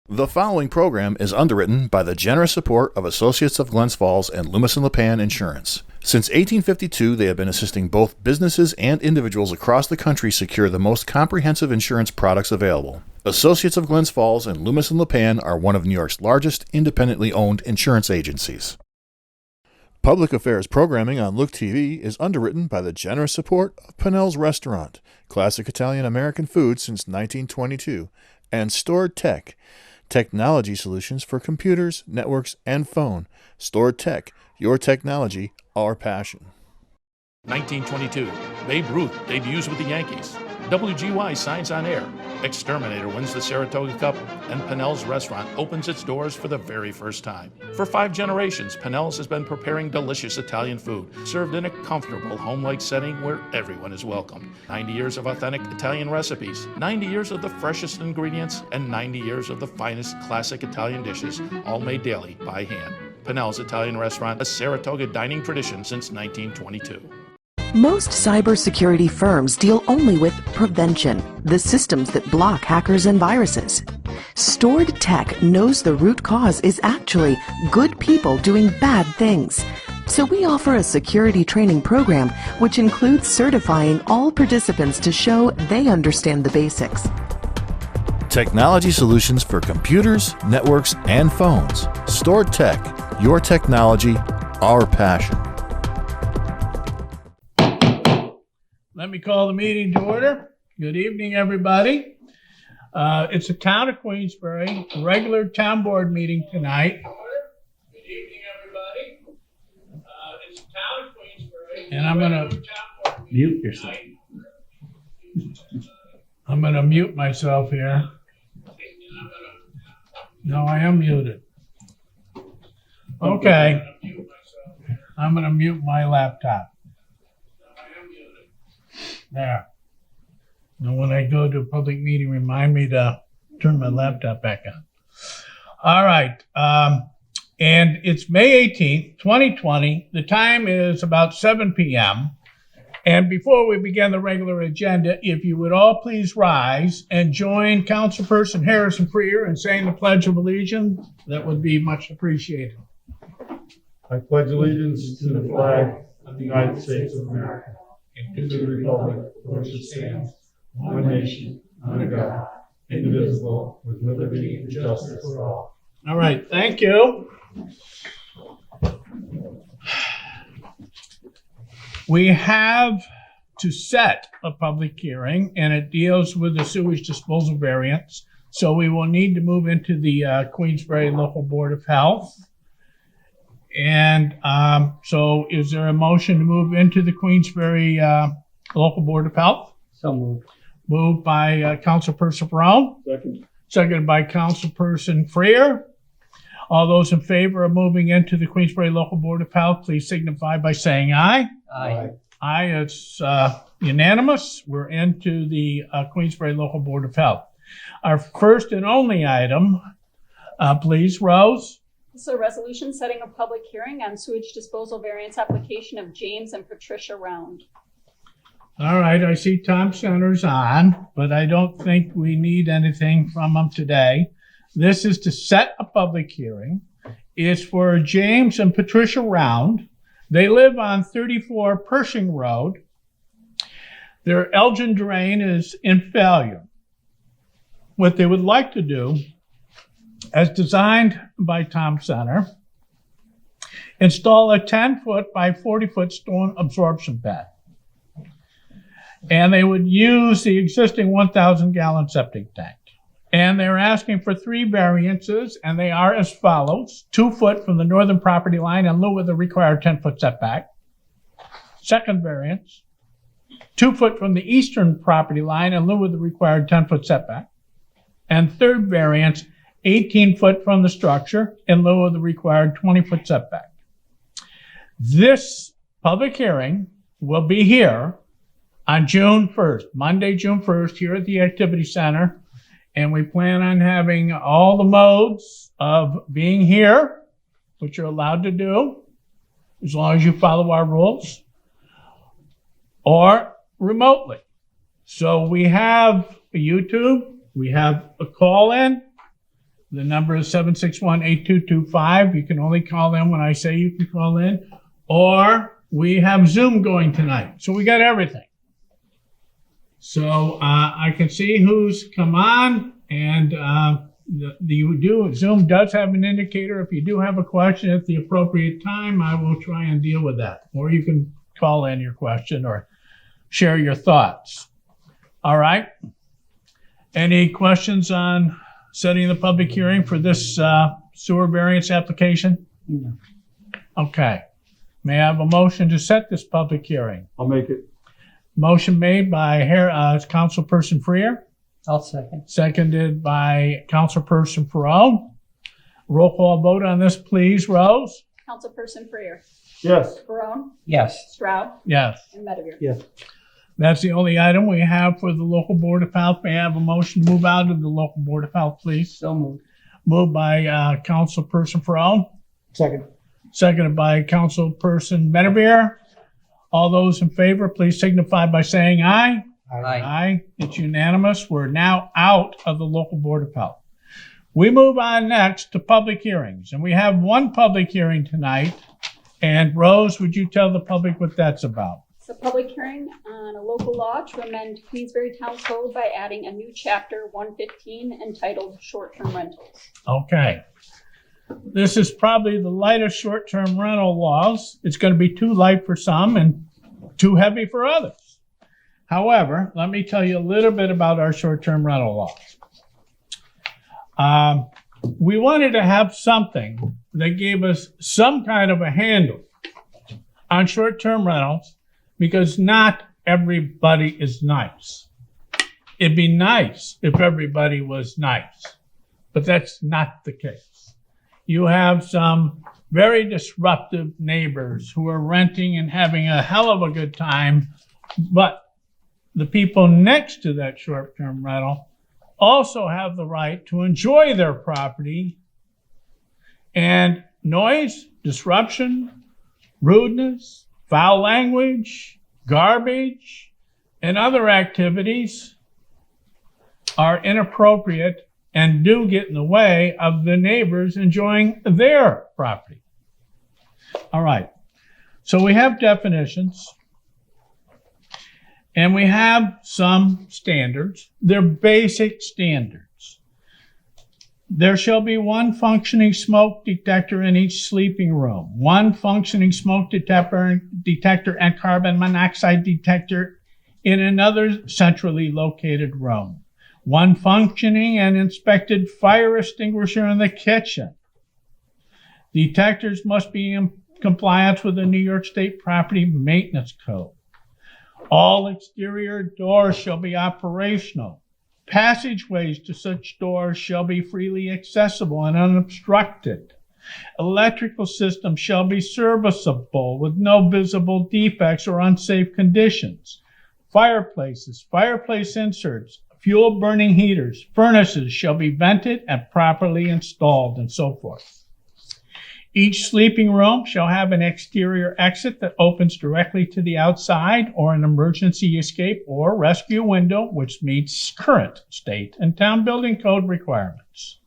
The following program is underwritten by the generous support of Associates of Glens Falls and Loomis & Lipan Insurance. Since 1852, they have been assisting both businesses and individuals across the country secure the most comprehensive insurance products available. Associates of Glens Falls and Loomis & Lipan are one of New York's largest independently owned insurance agencies. Public affairs programming on Look TV is underwritten by the generous support of Pinnell's Restaurant, classic Italian-American food since 1922, and Stored Tech, technology solutions for computers, networks, and phone. Stored Tech, your technology, our passion. 1922, Babe Ruth debuts with the Yankees. WGY signs on air. Exterminator wins the Saratoga Cup, and Pinnell's Restaurant opens its doors for the very first time. For 5 generations, Pinnell's has been preparing delicious Italian food, served in a comfortable, home-like setting where everyone is welcome. 90 years of authentic Italian recipes, 90 years of the freshest ingredients, and 90 years of the finest classic Italian dishes, all made daily by hand. Pinnell's Italian Restaurant, a Saratoga dining tradition since 1922. Most cybersecurity firms deal only with prevention, the systems that block hackers and viruses. Stored Tech knows the root cause is actually good people doing bad things. So we offer a security training program which includes certifying all participants to show they understand the basics. Technology solutions for computers, networks, and phones. Stored Tech, your technology, our passion. Let me call the meeting to order. Good evening, everybody. It's the Town of Queensbury, regular town board meeting tonight. Good evening, everybody. It's the Town of Queensbury. And I'm going to mute yourself. I'm going to mute myself here. No, I am muted. Okay. I'm going to mute my laptop. There. And when I go to a public meeting, remind me to turn my laptop back on. All right. And it's May 18th, 2020. The time is about 7 p.m. And before we begin the regular agenda, if you would all please rise and join Councilperson Harrison Freer in saying the Pledge of Allegiance, that would be much appreciated. I pledge allegiance to the flag of the United States of America, and to the republic for which it stands, one nation, under God, indivisible, with liberty and justice for all. All right, thank you. We have to set a public hearing, and it deals with the sewage disposal variance. So we will need to move into the Queensbury Local Board of Health. And so is there a motion to move into the Queensbury Local Board of Health? So moved. Moved by Councilperson Brown. Second. Seconded by Councilperson Freer. All those in favor of moving into the Queensbury Local Board of Health, please signify by saying aye. Aye. Aye, it's unanimous. We're into the Queensbury Local Board of Health. Our first and only item, please, Rose. This is a resolution setting a public hearing on sewage disposal variance application of James and Patricia Round. All right, I see Tom Center's on, but I don't think we need anything from him today. This is to set a public hearing. It's for James and Patricia Round. They live on 34 Pershing Road. Their Elgin drain is in failure. What they would like to do, as designed by Tom Center, install a 10-foot by 40-foot storm absorption pad. And they would use the existing 1,000-gallon septic tank. And they're asking for 3 variances, and they are as follows. 2 foot from the northern property line in lieu of the required 10-foot setback. Second variance, 2 foot from the eastern property line in lieu of the required 10-foot setback. And third variance, 18 foot from the structure in lieu of the required 20-foot setback. This public hearing will be here on June 1st, Monday, June 1st, here at the Activity Center. And we plan on having all the modes of being here, which you're allowed to do, as long as you follow our rules, or remotely. So we have a YouTube, we have a call-in, The number is 761-8225. You can only call in when I say you can call in. Or we have Zoom going tonight. So we got everything. So I can see who's come on. And Zoom does have an indicator. If you do have a question at the appropriate time, I will try and deal with that. Or you can call in your question or share your thoughts. All right. Any questions on setting the public hearing for this sewer variance application? No. Okay. May I have a motion to set this public hearing? I'll make it. Motion made by Councilperson Freer, I'll second. seconded by Councilperson Perot. Roll call vote on this, please. Rose? Councilperson Freer, Yes. Barone, Yes. Stroud, Yes. and Medevere. Yes. That's the only item we have for the local board of health. May I have a motion to move out of the local board of health, please? So moved. Moved by Councilperson Perot, Second. seconded by Councilperson Medevere. All those in favor, please signify by saying aye. Aye. Aye. It's unanimous. We're now out of the local board of health. We move on next to public hearings, and we have one public hearing tonight. And Rose, would you tell the public what that's about? It's a public hearing on a local law to amend Queensbury Town Code by adding a new chapter 115 entitled Short-Term Rentals. Okay. This is probably the lightest short-term rental laws. It's going to be too light for some and too heavy for others. However, let me tell you a little bit about our short-term rental laws. We wanted to have something that gave us some kind of a handle on short-term rentals because not everybody is nice. It'd be nice if everybody was nice, but that's not the case. You have some very disruptive neighbors who are renting and having a hell of a good time, but the people next to that short-term rental also have the right to enjoy their property, and noise, disruption, rudeness, foul language, garbage, and other activities are inappropriate and do get in the way of the neighbors enjoying their property. All right, so we have definitions and we have some standards. They're basic standards. There shall be one functioning smoke detector in each sleeping room, one functioning smoke detector and carbon monoxide detector in another centrally located room, one functioning and inspected fire extinguisher in the kitchen. Detectors must be in compliance with the New York State Property Maintenance Code. All exterior doors shall be operational. Passageways to such doors shall be freely accessible and unobstructed. Electrical systems shall be serviceable with no visible defects or unsafe conditions. Fireplaces, fireplace inserts, fuel burning heaters, furnaces shall be vented and properly installed, and so forth. Each sleeping room shall have an exterior exit that opens directly to the outside or an emergency escape or rescue window which meets current state and town building code requirements.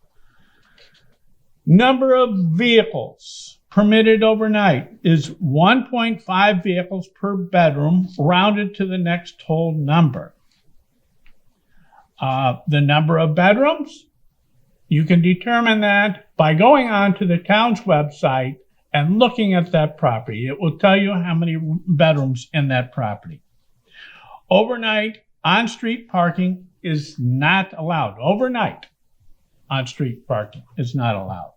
Number of vehicles permitted overnight is 1.5 vehicles per bedroom, rounded to the next whole number. The number of bedrooms, you can determine that by going on to the town's website and looking at that property. It will tell you how many bedrooms in that property. Overnight on-street parking is not allowed. Overnight on-street parking is not allowed.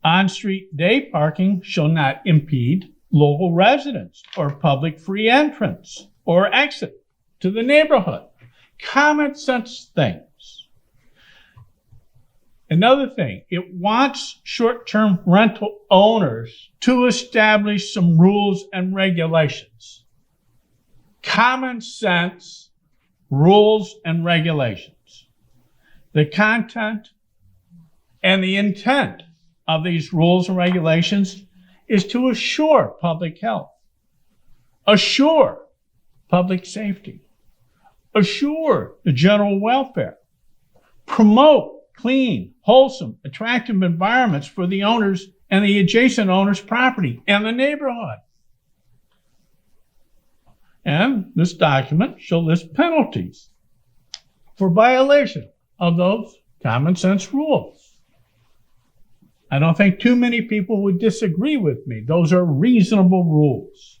On-street day parking shall not impede local residents or public free entrance or exit to the neighborhood. Common sense things. Another thing, it wants short-term rental owners to establish some rules and regulations. Common sense rules and regulations. The content and the intent of these rules and regulations is to assure public health, assure public safety, assure the general welfare, promote clean, wholesome, attractive environments for the owners and the adjacent owner's property and the neighborhood. And this document shall list penalties for violation of those common sense rules. I don't think too many people would disagree with me. Those are reasonable rules.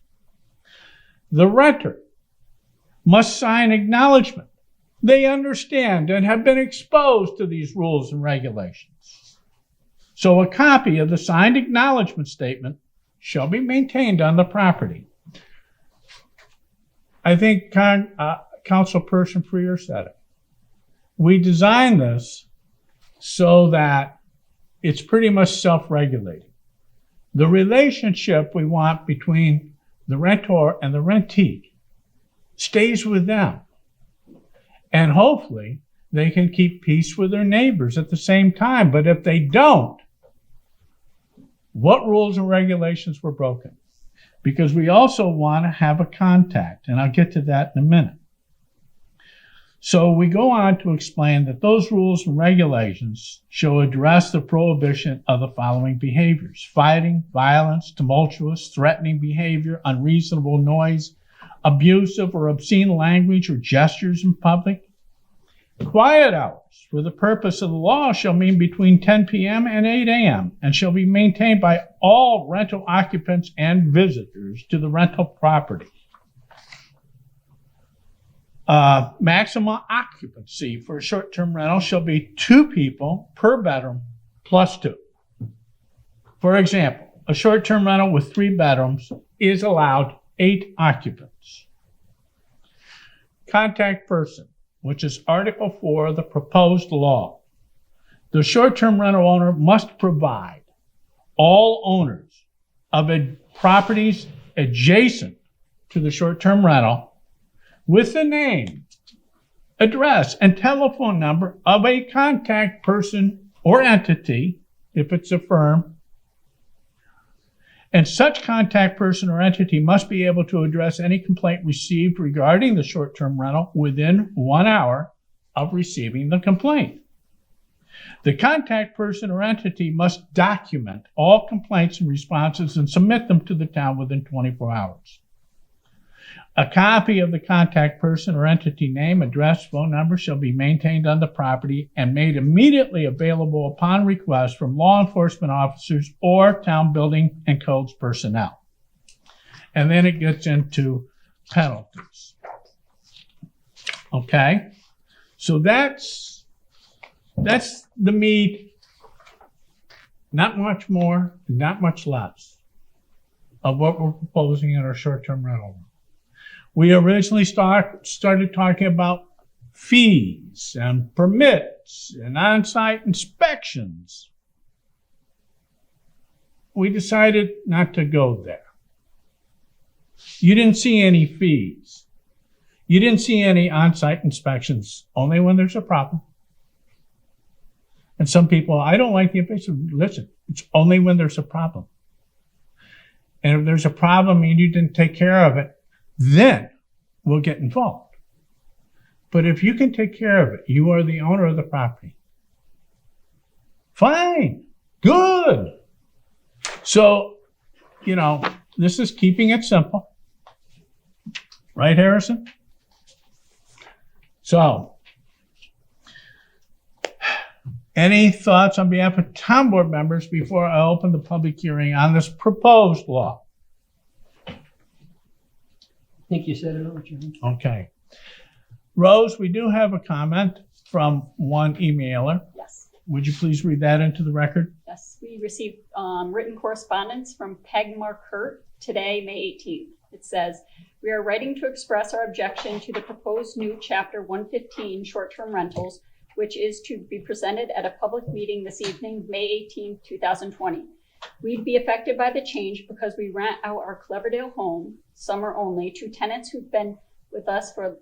The renter must sign acknowledgement. They understand and have been exposed to these rules and regulations. So a copy of the signed acknowledgement statement shall be maintained on the property. I think Councilperson Freer said it. We designed this so that it's pretty much self-regulating. The relationship we want between the rentor and the rentee stays with them. And hopefully they can keep peace with their neighbors at the same time. But if they don't, what rules and regulations were broken? Because we also want to have a contact, and I'll get to that in a minute. So we go on to explain that those rules and regulations shall address the prohibition of the following behaviors: fighting, violence, tumultuous, threatening behavior, unreasonable noise, abusive or obscene language or gestures in public. Quiet hours for the purpose of the law shall mean between 10 p.m. and 8 a.m. and shall be maintained by all rental occupants and visitors to the rental property. Maximum occupancy for a short-term rental shall be 2 people per bedroom plus 2. For example, a short-term rental with 3 bedrooms is allowed 8 occupants. Contact person, which is Article 4 of the proposed law. The short-term rental owner must provide all owners of properties adjacent to the short-term rental with the name, address, and telephone number of a contact person or entity, if it's a firm. And such contact person or entity must be able to address any complaint received regarding the short-term rental within 1 hour of receiving the complaint. The contact person or entity must document all complaints and responses and submit them to the town within 24 hours. A copy of the contact person or entity name, address, phone number shall be maintained on the property and made immediately available upon request from law enforcement officers or town building and codes personnel. And then it gets into penalties. Okay? So that's the meat, not much more, not much less, of what we're proposing in our short-term rental. We originally started talking about fees and permits and on-site inspections. We decided not to go there. You didn't see any fees. You didn't see any on-site inspections, only when there's a problem. And some people, I don't like the inspection. Listen, it's only when there's a problem. And if there's a problem and you didn't take care of it, then we'll get involved. But if you can take care of it, you are the owner of the property. Fine, good. So, this is keeping it simple. Right, Harrison? So, any thoughts on behalf of town board members before I open the public hearing on this proposed law? I think you said it all, John. Okay. Rose, we do have a comment from one emailer. Yes. Would you please read that into the record? Yes, we received written correspondence from Peg Markert today, May 18th. It says, we are writing to express our objection to the proposed new Chapter 115 short-term rentals, which is to be presented at a public meeting this evening, May 18th, 2020. We'd be affected by the change because we rent out our Cleverdale home, summer only, to tenants who've been with us for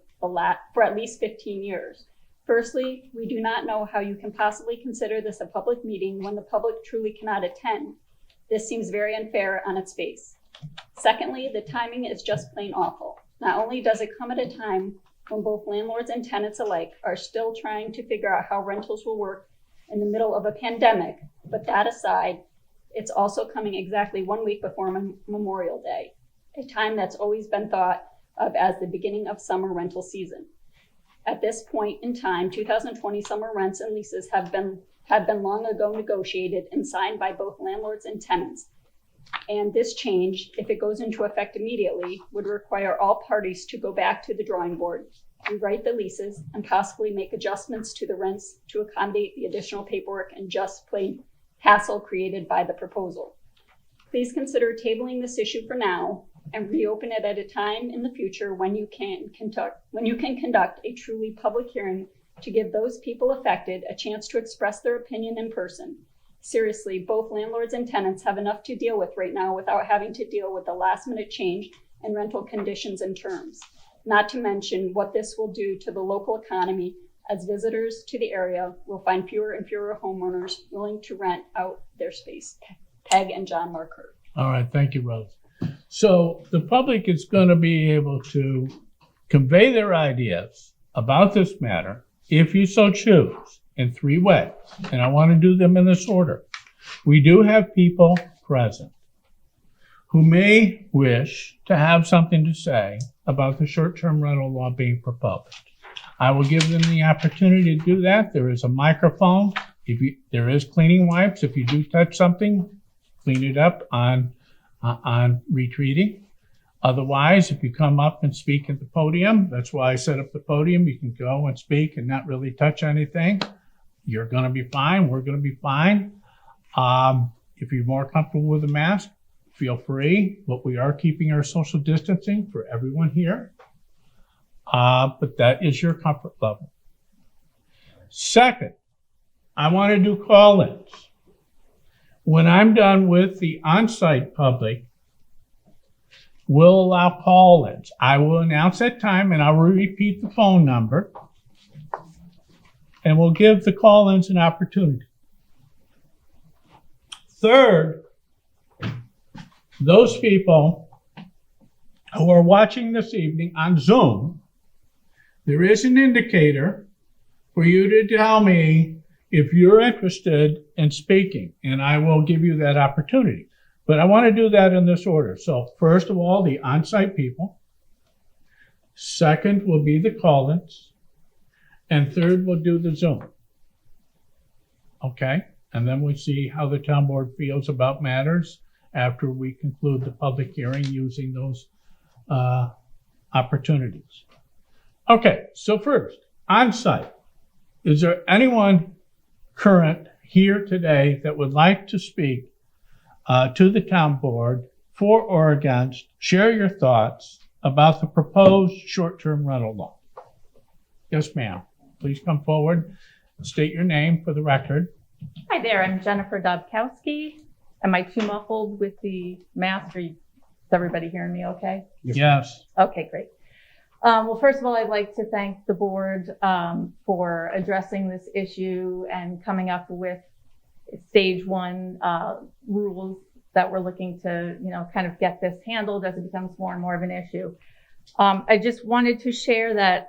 at least 15 years. Firstly, we do not know how you can possibly consider this a public meeting when the public truly cannot attend. This seems very unfair on its face. Secondly, the timing is just plain awful. Not only does it come at a time when both landlords and tenants alike are still trying to figure out how rentals will work in the middle of a pandemic, but that aside, it's also coming exactly 1 week before Memorial Day, a time that's always been thought of as the beginning of summer rental season. At this point in time, 2020 summer rents and leases have been long ago negotiated and signed by both landlords and tenants. And this change, if it goes into effect immediately, would require all parties to go back to the drawing board, rewrite the leases, and possibly make adjustments to the rents to accommodate the additional paperwork and just plain hassle created by the proposal. Please consider tabling this issue for now and reopen it at a time in the future when you can conduct a truly public hearing to give those people affected a chance to express their opinion in person. Seriously, both landlords and tenants have enough to deal with right now without having to deal with the last minute change in rental conditions and terms. Not to mention what this will do to the local economy, as visitors to the area will find fewer and fewer homeowners willing to rent out their space. Peg and John Markert. All right, thank you, Rose. So the public is going to be able to convey their ideas about this matter, if you so choose, in 3 ways. And I want to do them in this order. We do have people present who may wish to have something to say about the short-term rental law being proposed. I will give them the opportunity to do that. There is a microphone. There is cleaning wipes. If you do touch something, clean it up on retreating. Otherwise, if you come up and speak at the podium, that's why I set up the podium. You can go and speak and not really touch anything. You're going to be fine. We're going to be fine. If you're more comfortable with a mask, feel free. But we are keeping our social distancing for everyone here. But that is your comfort level. Second, I want to do call-ins. When I'm done with the on-site public, we'll allow call-ins. I will announce that time and I will repeat the phone number and we'll give the call-ins an opportunity. Third, those people who are watching this evening on Zoom, there is an indicator for you to tell me if you're interested in speaking, and I will give you that opportunity. But I want to do that in this order. So first of all, the on-site people. Second will be the call-ins. And third, we'll do the Zoom. Okay? And then we'll see how the town board feels about matters after we conclude the public hearing using those opportunities. Okay, so first, on-site. Is there anyone current here today that would like to speak to the town board for or against, share your thoughts about the proposed short-term rental law? Yes, ma'am. Please come forward and state your name for the record. Hi there, I'm Jennifer Dobkowski. Am I too muffled with the mask? Is everybody hearing me okay? Yes. Okay, great. Well, first of all, I'd like to thank the board for addressing this issue and coming up with stage 1 rules that we're looking to, kind of get this handled as it becomes more and more of an issue. I just wanted to share that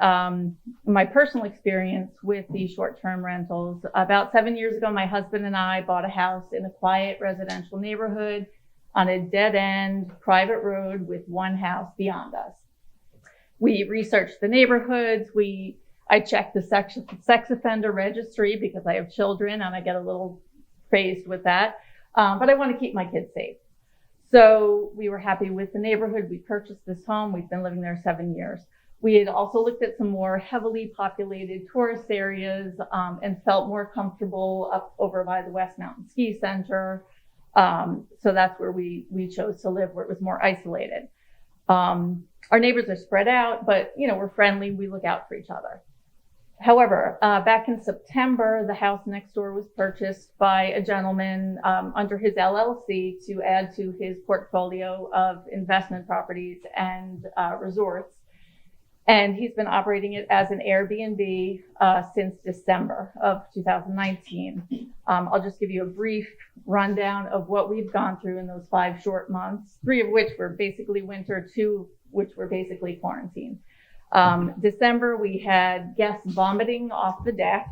my personal experience with these short-term rentals. About 7 years ago, my husband and I bought a house in a quiet residential neighborhood on a dead-end private road with one house beyond us. We researched the neighborhoods. I checked the sex offender registry because I have children and I get a little crazed with that. But I want to keep my kids safe. So we were happy with the neighborhood. We purchased this home. We've been living there 7 years. We had also looked at some more heavily populated tourist areas and felt more comfortable up over by the West Mountain Ski Center. So that's where we chose to live, where it was more isolated. Our neighbors are spread out, but we're friendly. We look out for each other. However, back in September, the house next door was purchased by a gentleman under his LLC to add to his portfolio of investment properties and resorts. And he's been operating it as an Airbnb since December of 2019. I'll just give you a brief rundown of what we've gone through in those 5 short months, 3 of which were basically winter, 2 which were basically quarantine. December, we had guests vomiting off the deck.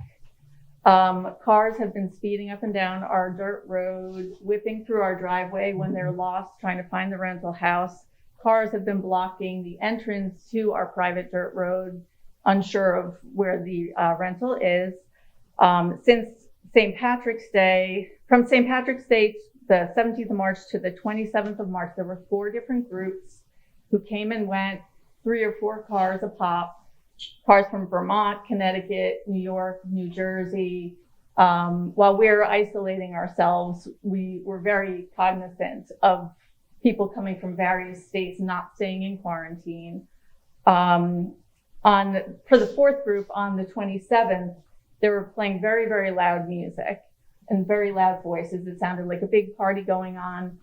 Cars have been speeding up and down our dirt road, whipping through our driveway when they're lost, trying to find the rental house. Cars have been blocking the entrance to our private dirt road, unsure of where the rental is. Since St. Patrick's Day, from St. Patrick's Day, the 17th of March to the 27th of March, there were 4 different groups who came and went, 3 or 4 cars a pop. Cars from Vermont, Connecticut, New York, New Jersey. While we're isolating ourselves, we were very cognizant of people coming from various states not staying in quarantine. For the 4th group, on the 27th, they were playing very, very loud music and very loud voices. It sounded like a big party going on.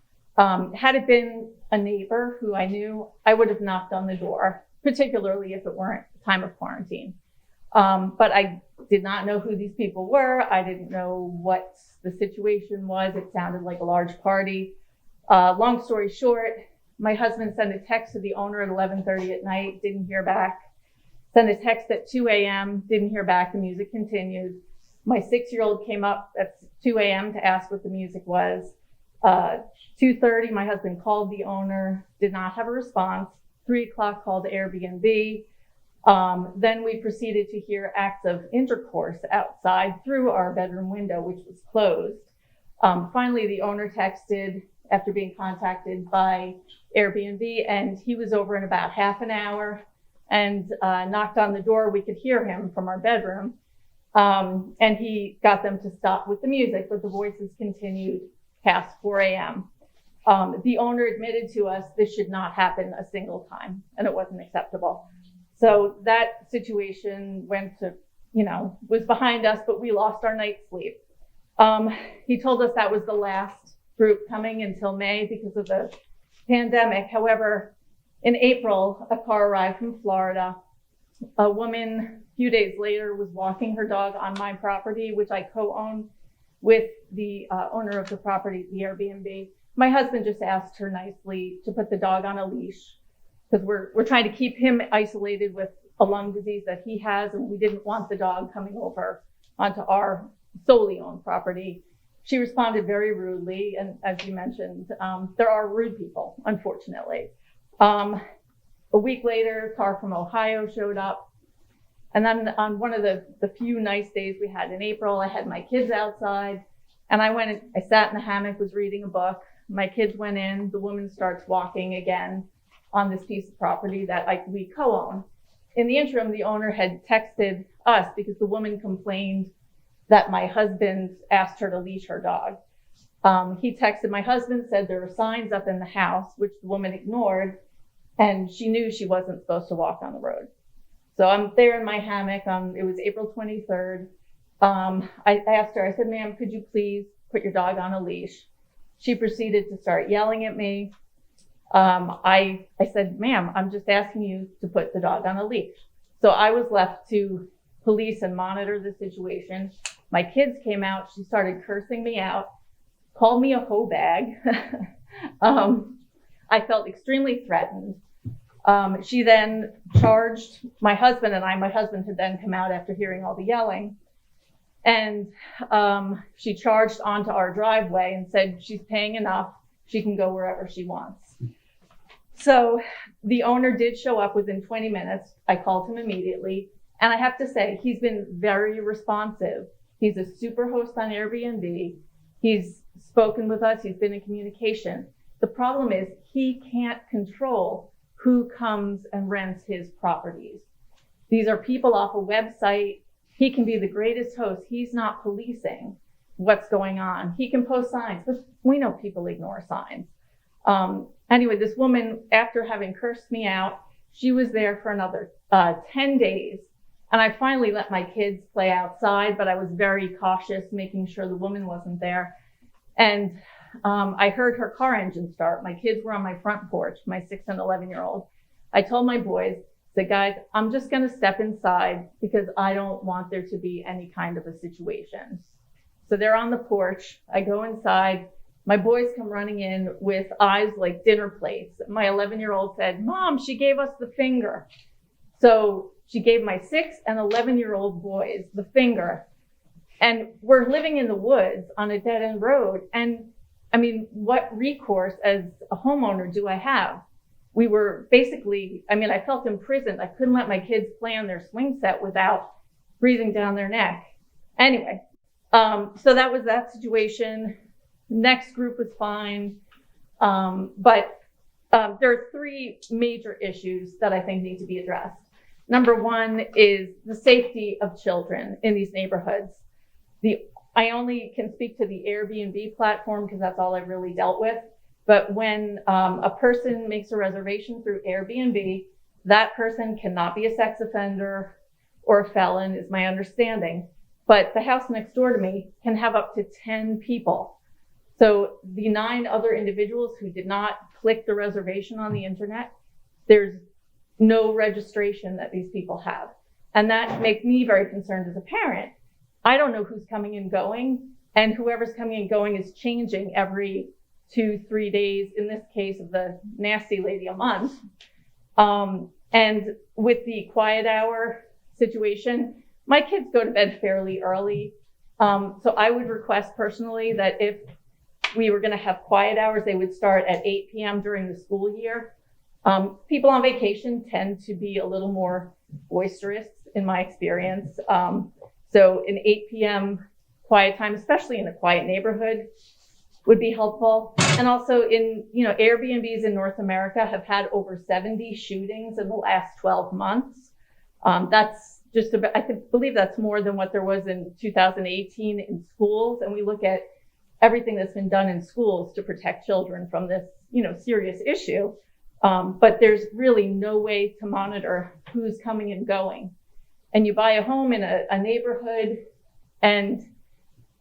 Had it been a neighbor who I knew, I would have knocked on the door, particularly if it weren't time of quarantine. But I did not know who these people were. I didn't know what the situation was. It sounded like a large party. Long story short, my husband sent a text to the owner at 11:30 at night, didn't hear back. Sent a text at 2 a.m., didn't hear back. The music continued. My 6-year-old came up at 2 a.m. to ask what the music was. 2:30, my husband called the owner, did not have a response. 3 o'clock, called Airbnb. Then we proceeded to hear acts of intercourse outside through our bedroom window, which was closed. Finally, the owner texted after being contacted by Airbnb, and he was over in about half an hour and knocked on the door. We could hear him from our bedroom. And he got them to stop with the music, but the voices continued past 4 a.m. The owner admitted to us this should not happen a single time, and it wasn't acceptable. So that situation was behind us, but we lost our night's sleep. He told us that was the last group coming until May because of the pandemic. However, in April, a car arrived from Florida. A woman, a few days later, was walking her dog on my property, which I co-own with the owner of the property, the Airbnb. My husband just asked her nicely to put the dog on a leash because we're trying to keep him isolated with a lung disease that he has, and we didn't want the dog coming over onto our solely owned property. She responded very rudely, and as you mentioned, there are rude people, unfortunately. A week later, a car from Ohio showed up. And then on one of the few nice days we had in April, I had my kids outside, and I sat in the hammock, was reading a book. My kids went in, the woman starts walking again on this piece of property that we co-own. In the interim, the owner had texted us because the woman complained that my husband asked her to leash her dog. He texted my husband, said there were signs up in the house, which the woman ignored, and she knew she wasn't supposed to walk on the road. So I'm there in my hammock. It was April 23rd. I asked her, I said, ma'am, could you please put your dog on a leash? She proceeded to start yelling at me. I said, ma'am, I'm just asking you to put the dog on a leash. So I was left to police and monitor the situation. My kids came out. She started cursing me out, called me a hoe bag. I felt extremely threatened. She then charged my husband and I. My husband had then come out after hearing all the yelling. And she charged onto our driveway and said she's paying enough. She can go wherever she wants. So the owner did show up within 20 minutes. I called him immediately. And I have to say, he's been very responsive. He's a super host on Airbnb. He's spoken with us. He's been in communication. The problem is he can't control who comes and rents his properties. These are people off a website. He can be the greatest host. He's not policing what's going on. He can post signs, but we know people ignore signs. Anyway, this woman, after having cursed me out, she was there for another 10 days. And I finally let my kids play outside, but I was very cautious, making sure the woman wasn't there. And I heard her car engine start. My kids were on my front porch, my 6 and 11-year-old. I told my boys, said, guys, I'm just going to step inside because I don't want there to be any kind of a situation. So they're on the porch. I go inside. My boys come running in with eyes like dinner plates. My 11-year-old said, Mom, she gave us the finger. So she gave my 6 and 11-year-old boys the finger. And we're living in the woods on a dead end road. And I mean, what recourse as a homeowner do I have? We were basically, I mean, I felt imprisoned. I couldn't let my kids play on their swing set without breathing down their neck. Anyway, so that was that situation. Next group was fine. But there are three major issues that I think need to be addressed. Number one is the safety of children in these neighborhoods. I only can speak to the Airbnb platform because that's all I've really dealt with. But when a person makes a reservation through Airbnb, that person cannot be a sex offender or a felon, is my understanding. But the house next door to me can have up to 10 people. So the 9 other individuals who did not click the reservation on the internet, there's no registration that these people have. And that makes me very concerned as a parent. I don't know who's coming and going, and whoever's coming and going is changing every 2-3 days, in this case of the nasty lady, a month. And with the quiet hour situation, my kids go to bed fairly early. So I would request personally that if we were going to have quiet hours, they would start at 8 p.m. during the school year. People on vacation tend to be a little more boisterous in my experience. So an 8 p.m. quiet time, especially in a quiet neighborhood, would be helpful. And also Airbnbs in North America have had over 70 shootings in the last 12 months. That's just about, I believe that's more than what there was in 2018 in schools. And we look at everything that's been done in schools to protect children from this, serious issue. But there's really no way to monitor who's coming and going. And you buy a home in a neighborhood and,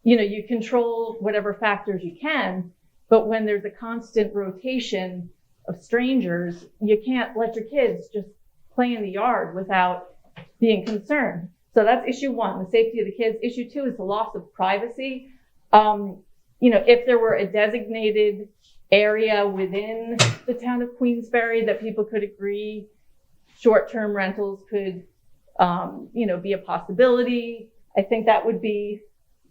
you control whatever factors you can. But when there's a constant rotation of strangers, you can't let your kids just play in the yard without being concerned. So that's issue one, the safety of the kids. Issue two is the loss of privacy. If there were a designated area within the town of Queensbury that people could agree short-term rentals could, be a possibility, I think that would be,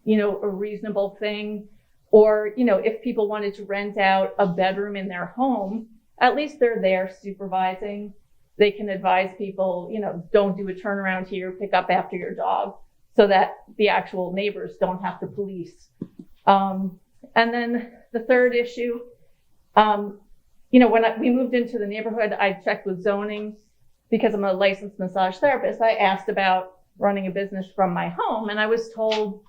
a reasonable thing. Or, if people wanted to rent out a bedroom in their home, at least they're there supervising. They can advise people, don't do a turnaround here, pick up after your dog, so that the actual neighbors don't have to police. And then the third issue, when we moved into the neighborhood, I checked with zoning because I'm a licensed massage therapist. I asked about running a business from my home, and I was told,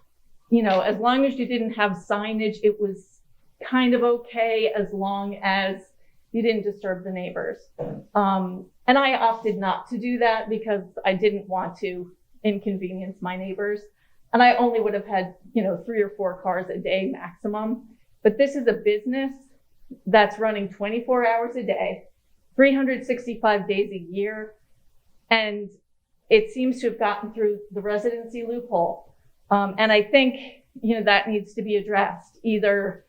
as long as you didn't have signage, it was kind of okay as long as you didn't disturb the neighbors. And I opted not to do that because I didn't want to inconvenience my neighbors. And I only would have had, 3 or 4 cars a day maximum. But this is a business that's running 24 hours a day, 365 days a year. And it seems to have gotten through the residency loophole. And I think, that needs to be addressed. Either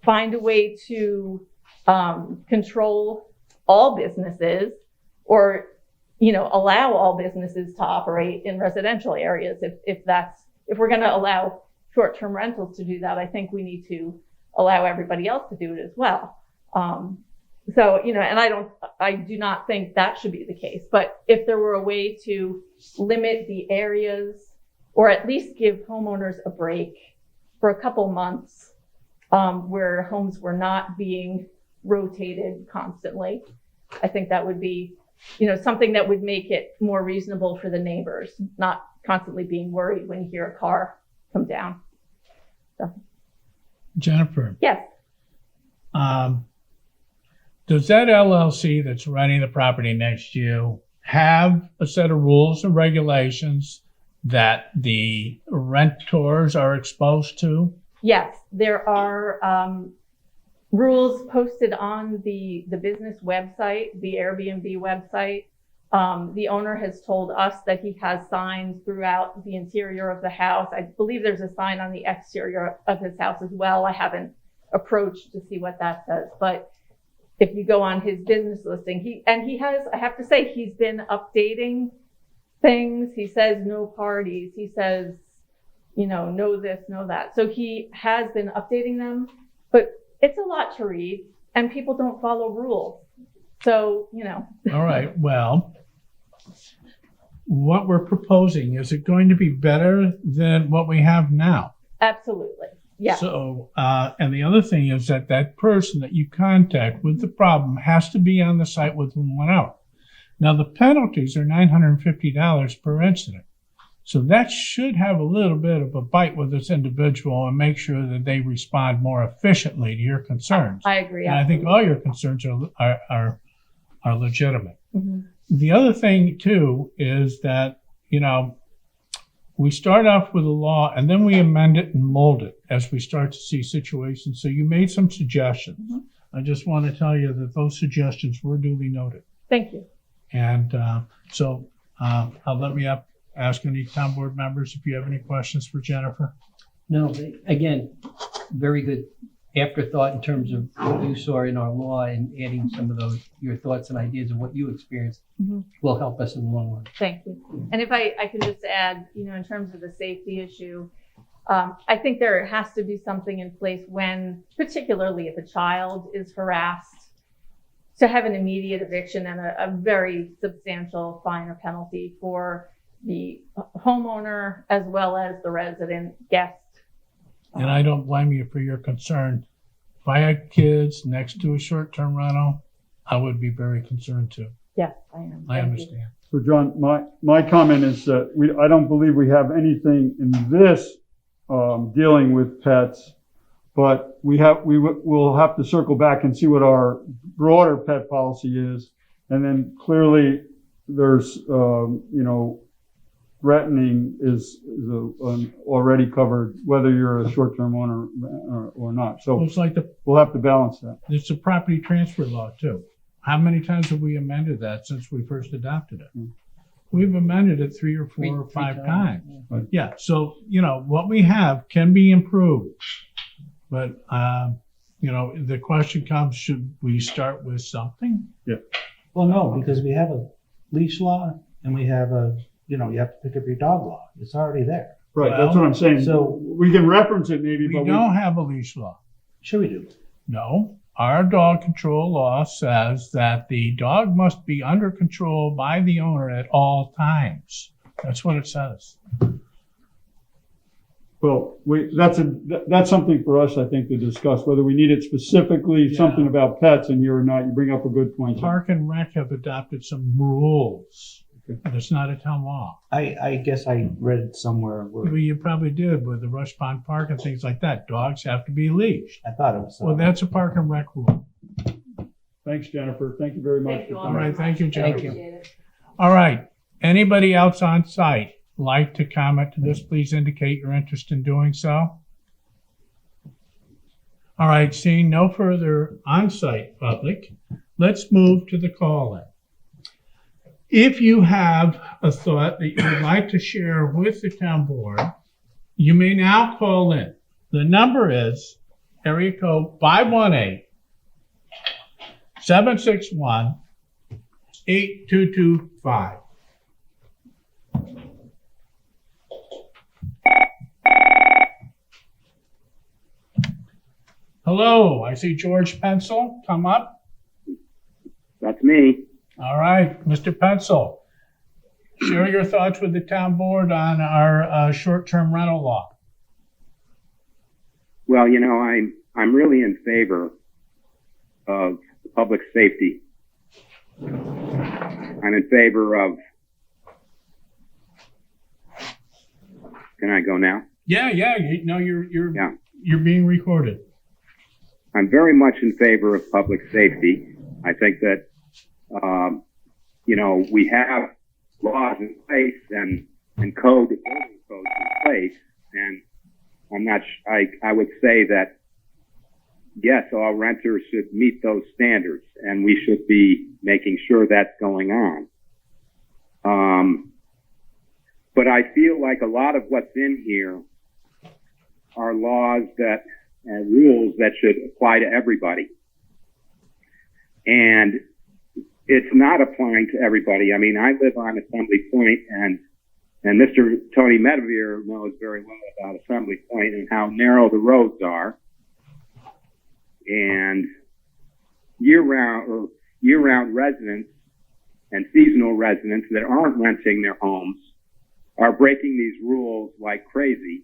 find a way to control all businesses or, allow all businesses to operate in residential areas. If we're going to allow short-term rentals to do that, I think we need to allow everybody else to do it as well. And I do not think that should be the case. But if there were a way to limit the areas or at least give homeowners a break for a couple months where homes were not being rotated constantly, I think that would be, something that would make it more reasonable for the neighbors, not constantly being worried when you hear a car come down. So. Jennifer. Yes. Does that LLC that's renting the property next to you have a set of rules and regulations that the renters are exposed to? Yes, there are rules posted on the business website, the Airbnb website. The owner has told us that he has signs throughout the interior of the house. I believe there's a sign on the exterior of his house as well. I haven't approached to see what that says, but if you go on his business listing, he has, I have to say, he's been updating things. He says no parties. He says, know this, know that. So he has been updating them, but it's a lot to read and people don't follow rules. So, All right, well, what we're proposing, is it going to be better than what we have now? Absolutely. Yeah. So, and the other thing is that person that you contact with the problem has to be on the site within 1 hour. Now, the penalties are $950 per incident. So that should have a little bit of a bite with this individual and make sure that they respond more efficiently to your concerns. I agree. And I think all your concerns are legitimate. Mm-hmm. The other thing, too, is that, we start off with a law and then we amend it and mold it as we start to see situations. So you made some suggestions. Mm-hmm. I just want to tell you that those suggestions were duly noted. Thank you. And so I'll let me ask any town board members if you have any questions for Jennifer. No, but again, very good afterthought in terms of what you saw in our law, and adding some of your thoughts and ideas of what you experienced will help us in the long run. Thank you. And if I can just add, in terms of the safety issue, I think there has to be something in place when, particularly if a child is harassed, to have an immediate eviction and a very substantial fine or penalty for the homeowner as well as the resident guest. And I don't blame you for your concern. If I had kids next to a short-term rental, I would be very concerned too. Yes, I am. I Thank you. understand. So John, my comment is that I don't believe we have anything in this dealing with pets, but we'll have to circle back and see what our broader pet policy is. And then clearly there's, threatening is already covered, whether you're a short-term owner or not. So Well, it's like we'll have to balance that. it's a property transfer law too. How many times have we amended that since we first adopted it? We've amended it 3 or 4 or 5 times. Right. Yeah, so, what we have can be improved. But, the question comes, should we start with something? Well, no, because we have a leash law and we have you have to pick up your dog law. It's already there. Right, Well, that's what I'm saying. so- we can reference it maybe, We but don't have a leash law. Sure we do. No, our dog control law says that the dog must be under control by the owner at all times. That's what it says. well, that's something for us, I think, to discuss, whether we need it specifically, Yeah. something about pets in here or not. You bring up a good point. Park and Rec have adopted some rules, but it's not a town law. I guess I read somewhere Well, where you probably did with the Rush Pond Park and things like that. Dogs have to be leashed. I thought it was. Well, that's a Park and Rec rule. Thanks, Jennifer. Thank you very much. Thank you for all All coming. right, thank you, very Jennifer. much. Appreciate it. All right, anybody else on site like to comment to this, please indicate your interest in doing so. All right, seeing no further on-site public, let's move to the call-in. If you have a thought that you would like to share with the town board, you may now call in. The number is area code 518-761-8225. Hello, I see George Pencil come up. That's me. All right, Mr. Pencil, share your thoughts with the town board on our short-term rental law. Well, I'm really in favor of public safety. I'm in favor of. Can I go now? Yeah, you're being recorded. I'm very much in favor of public safety. I think that, we have laws in place and codes in place. And I would say that, yes, all renters should meet those standards and we should be making sure that's going on. But I feel like a lot of what's in here are laws and rules that should apply to everybody. And it's not applying to everybody. I mean, I live on Assembly Point and And Mr. Tony Medevere knows very well about Assembly Point and how narrow the roads are. And year-round residents and seasonal residents that aren't renting their homes are breaking these rules like crazy.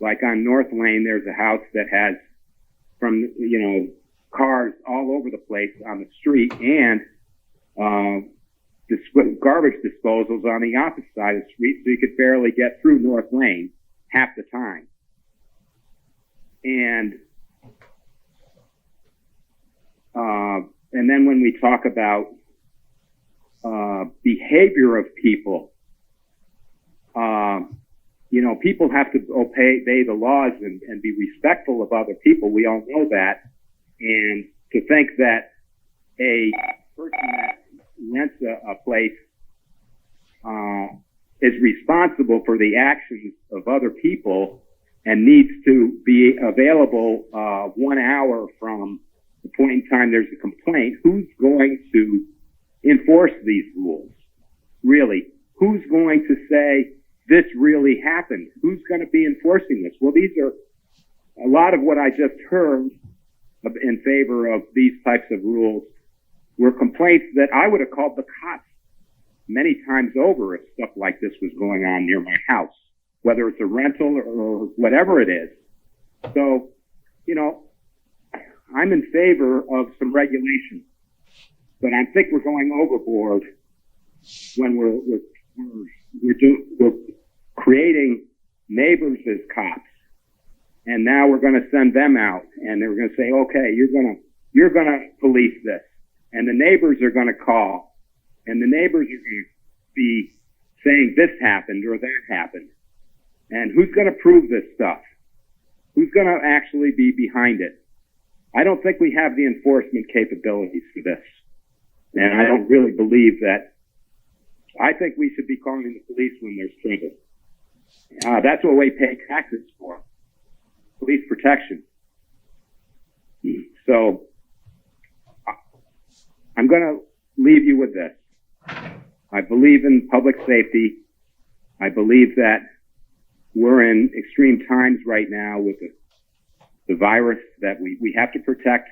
Like on North Lane, there's a house that has cars all over the place on the street and garbage disposals on the opposite side of the street, so you could barely get through North Lane half the time. And then when we talk about behavior of people, people have to obey the laws and be respectful of other people. We all know that. And to think that a person that rents a place is responsible for the actions of other people and needs to be available 1 hour from the point in time there's a complaint, who's going to enforce these rules? Really? Who's going to say this really happened? Who's going to be enforcing this? Well, these are a lot of what I just heard in favor of these types of rules were complaints that I would have called the cops many times over if stuff like this was going on near my house, whether it's a rental or whatever it is. So, I'm in favor of some regulation, but I think we're going overboard when we're creating neighbors as cops, and now we're going to send them out, and they're going to say, okay, you're going to police this, and the neighbors are going to call, and the neighbors are going to be saying this happened or that happened, and who's going to prove this stuff? Who's going to actually be behind it? I don't think we have the enforcement capabilities for this, and I don't really believe that. I think we should be calling the police when there's trouble. That's what we pay taxes for, police protection. So I'm going to leave you with this. I believe in public safety. I believe that we're in extreme times right now with the virus, that we have to protect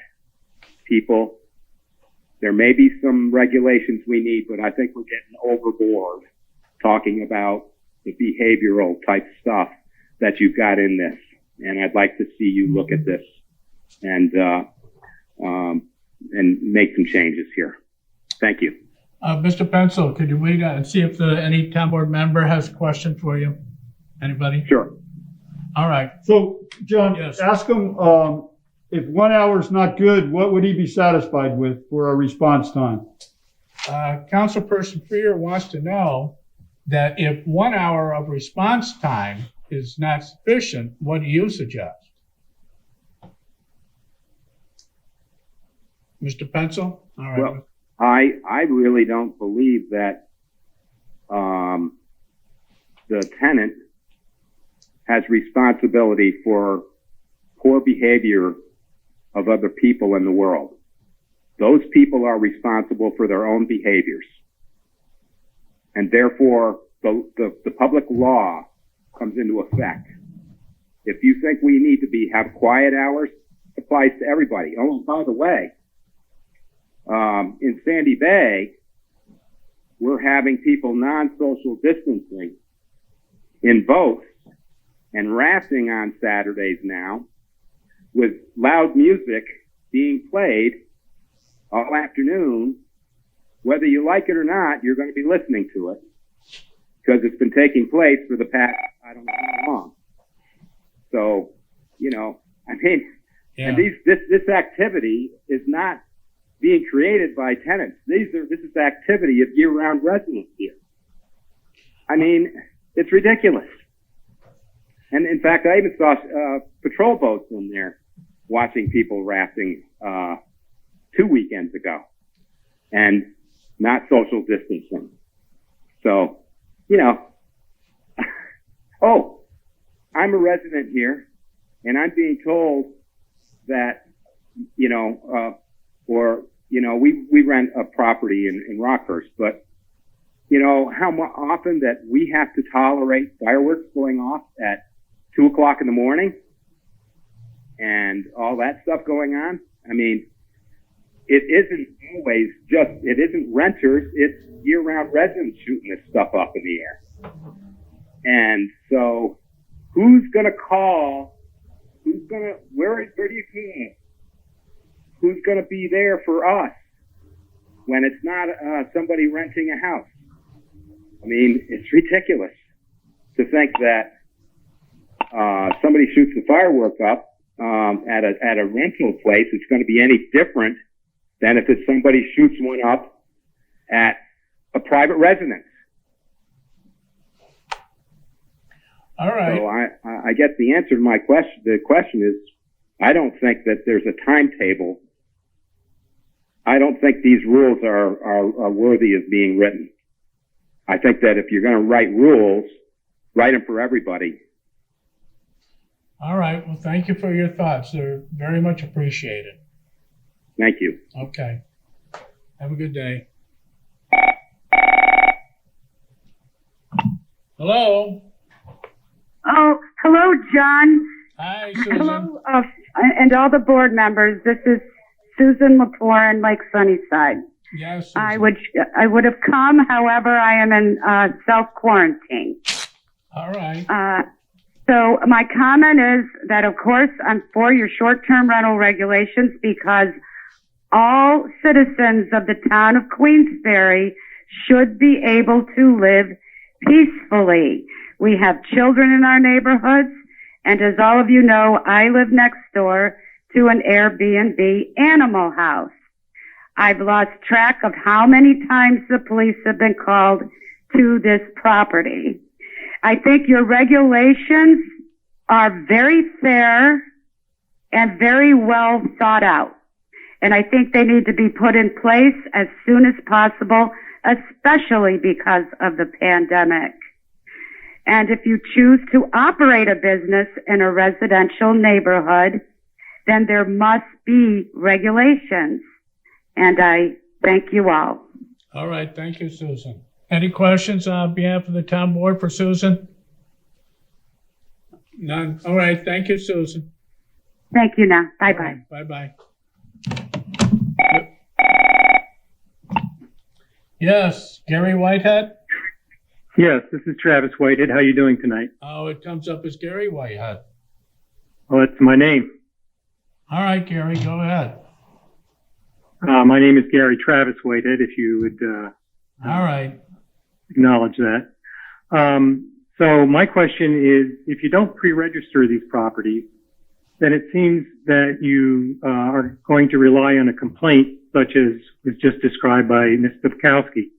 people. There may be some regulations we need, but I think we're getting overboard talking about the behavioral type stuff that you've got in this. And I'd like to see you look at this and make some changes here. Thank you. Mr. Pencil, could you wait and see if any town board member has a question for you? Anybody? Sure. All right. So, John, Yes. ask him, if 1 hour is not good, what would he be satisfied with for a response time? Councilperson Freer wants to know that if 1 hour of response time is not sufficient, what do you suggest? Mr. Pencil? All right. Well, I really don't believe that the tenant has responsibility for poor behavior of other people in the world. Those people are responsible for their own behaviors. And therefore, the public law comes into effect. If you think we need to have quiet hours, it applies to everybody. Oh, by the way, in Sandy Bay, we're having people non-social distancing in boats and rafting on Saturdays now, with loud music being played all afternoon. Whether you like it or not, you're going to be listening to it because it's been taking place for the past, I don't know how long. So, and this activity is not being created by tenants. This is activity of year-round residents here. It's ridiculous. And in fact, I even saw patrol boats in there watching people rafting 2 weekends ago, and not social distancing. So, oh, I'm a resident here, and I'm being told that, we rent a property in Rockhurst, but you know, how often that we have to tolerate fireworks going off at 2 o'clock in the morning and all that stuff going on. I mean, it isn't always it isn't renters, it's year-round residents shooting this stuff up in the air. And so who's going to call? Where do you call? Who's going to be there for us when it's not somebody renting a house? I mean, it's ridiculous to think that somebody shoots the firework up at a rental place. It's going to be any different than if it's somebody shoots one up at a private residence. All right. So I guess the answer to my question, the question is, I don't think that there's a timetable. I don't think these rules are worthy of being written. I think that if you're going to write rules, write them for everybody. All right. Well, thank you for your thoughts. They're very much appreciated. Thank you. Okay. Have a good day. Hello. Oh, hello, John. Hi, Susan. Hello, and all the board members. This is Susan Lepore, Lake Sunnyside. Yes, Susan. I would have come, however, I am in self-quarantine. All right. So my comment is that, of course, I'm for your short-term rental regulations because all citizens of the town of Queensbury should be able to live peacefully. We have children in our neighborhoods, and as all of you know, I live next door to an Airbnb animal house. I've lost track of how many times the police have been called to this property. I think your regulations are very fair and very well thought out. And I think they need to be put in place as soon as possible, especially because of the pandemic. And if you choose to operate a business in a residential neighborhood, then there must be regulations. And I thank you all. All right. Thank you, Susan. Any questions on behalf of the town board for Susan? None. All right. Thank you, Susan. Thank you now. Bye-bye. Bye-bye. Yes, Gary Whitehead? Yes, this is Travis Whitehead. How are you doing tonight? Oh, it comes up as Gary Whitehead. Well, that's my name. All right, Gary, go ahead. My name is Gary Travis Whitehead, if you would All right. acknowledge that. So my question is, if you don't pre-register these properties, then it seems that you are going to rely on a complaint such as was just described by Ms. Bukowski.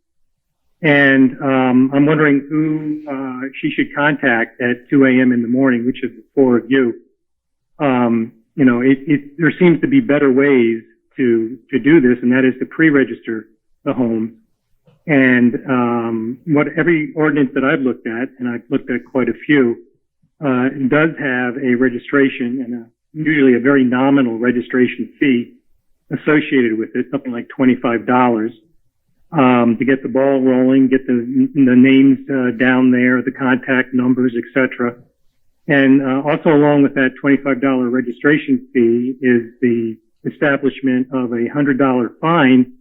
And I'm wondering who she should contact at 2 a.m. in the morning, which is the four of you. You know, there seems to be better ways to do this, and that is to pre-register the homes. And every ordinance that I've looked at, and I've looked at quite a few, does have a registration and usually a very nominal registration fee associated with it, something like $25, to get the ball rolling, get the names down there, the contact numbers, etc. And also along with that $25 registration fee is the establishment of a $100 fine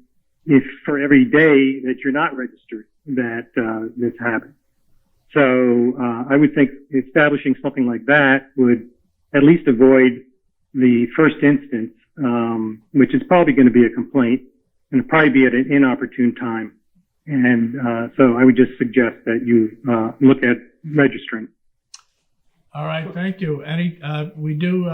if for every day that you're not registered that this happens. So I would think establishing something like that would at least avoid the first instance, which is probably going to be a complaint and it'll probably be at an inopportune time. And so I would just suggest that you look at registering. All right, thank you. We do,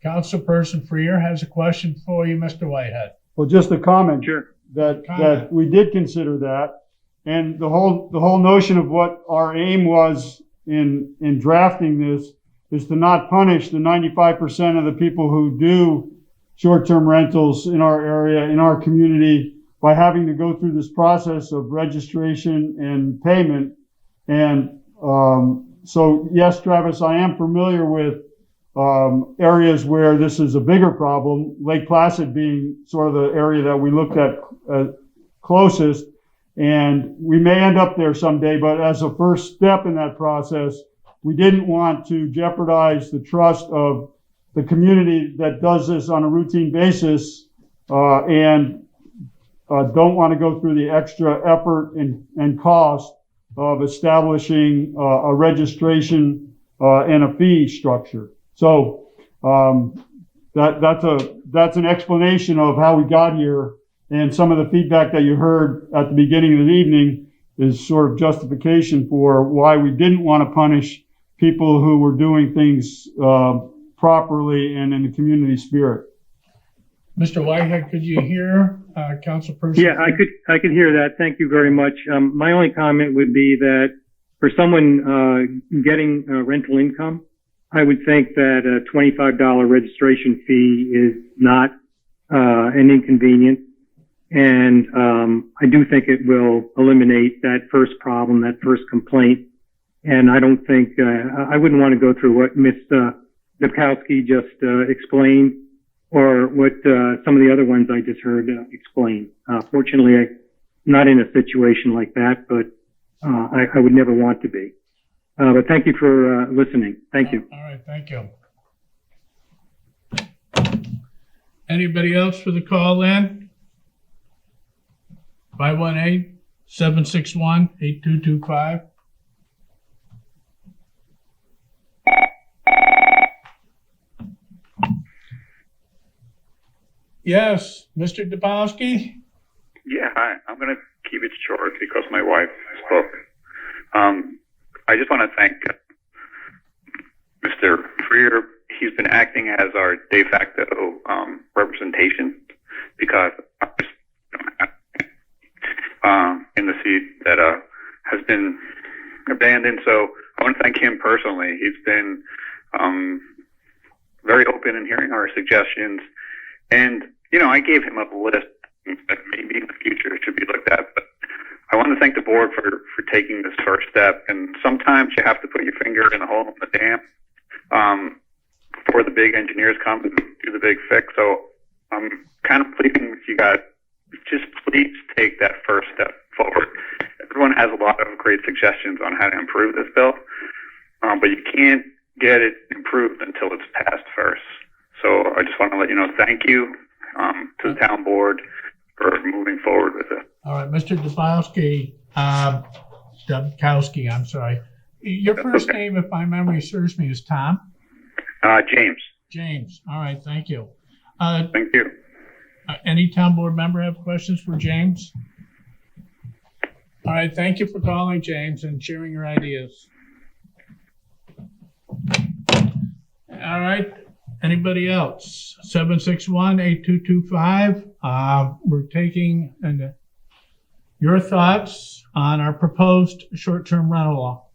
Councilperson Freer has a question for you, Mr. Whitehead. Well, just a comment. Sure. That we did consider that. And the whole notion of what our aim was in drafting this is to not punish the 95% of the people who do short-term rentals in our area, in our community, by having to go through this process of registration and payment. And so, yes, Travis, I am familiar with areas where this is a bigger problem, Lake Placid being sort of the area that we looked at closest. And we may end up there someday, but as a first step in that process, we didn't want to jeopardize the trust of the community that does this on a routine basis, and don't want to go through the extra effort and cost of establishing a registration and a fee structure. So that's an explanation of how we got here, and some of the feedback that you heard at the beginning of the evening is sort of justification for why we didn't want to punish people who were doing things properly and in the community spirit. Mr. Whitehead, could you hear Councilperson? Yeah, I could hear that. Thank you very much. My only comment would be that for someone getting rental income, I would think that a $25 registration fee is not an inconvenience. And I do think it will eliminate that first problem, that first complaint. And I don't think, I wouldn't want to go through what Ms. Dubkowski just explained, or what some of the other ones I just heard explain. Fortunately, I'm not in a situation like that, but I would never want to be. But thank you for listening. Thank you. All right, thank you. Anybody else for the call in? 518-761-8225. Yes, Mr. Dubowski? Yeah, hi. I'm going to keep it short because my wife spoke. I just want to thank Mr. Freer. He's been acting as our de facto representation, because in the seat that has been abandoned. So I want to thank him personally. He's been very open in hearing our suggestions. And, you know, I gave him a list that maybe in the future should be looked at. But I want to thank the board for taking this first step. And sometimes you have to put your finger in the hole in the dam before the big engineers come and do the big fix. So I'm kind of pleading with you guys, just please take that first step forward. Everyone has a lot of great suggestions on how to improve this bill, but you can't get it improved until it's passed first. So I just want to let you know, thank you to the town board for moving forward with it. All right, Mr. Dubkowski, I'm sorry. Your first name, if my memory serves me, is Tom? James. James. All right, thank you. Thank you. Any town board member have questions for James? All right, thank you for calling, James, and sharing your ideas. All right. Anybody else? 761-8225. We're taking your thoughts on our proposed short-term rental law.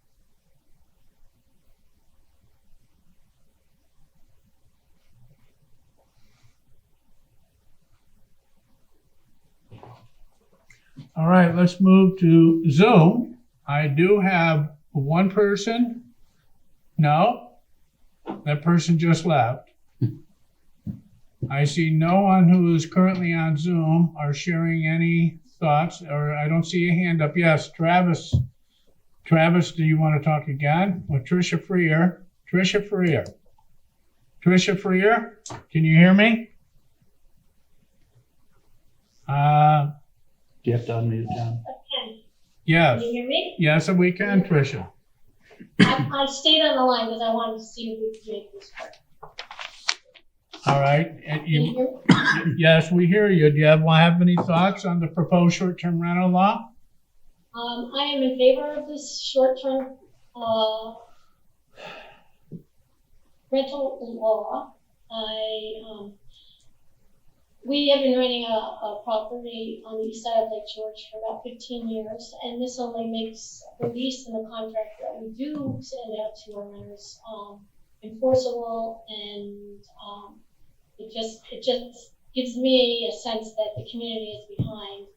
All right, let's move to Zoom. I do have one person. No, that person just left. I see no one who is currently on Zoom are sharing any thoughts, or I don't see a hand up. Yes, Travis. Travis, do you want to talk again? With Tricia Freer. Tricia Freer. Tricia Freer, can you hear me? Do you have to unmute, John? Okay. Yes. Can you hear me? Yes, we can, Tricia. I stayed on the line because I wanted to see if we could make this work. All right. And Can you hear me? yes, we hear you. Do you have any thoughts on the proposed short-term rental law? I am in favor of this short-term rental law. We have been renting a property on the east side of Lake George for about 15 years, and this only makes the lease and the contract that we do send out to our renters enforceable, and it just gives me a sense that the community is behind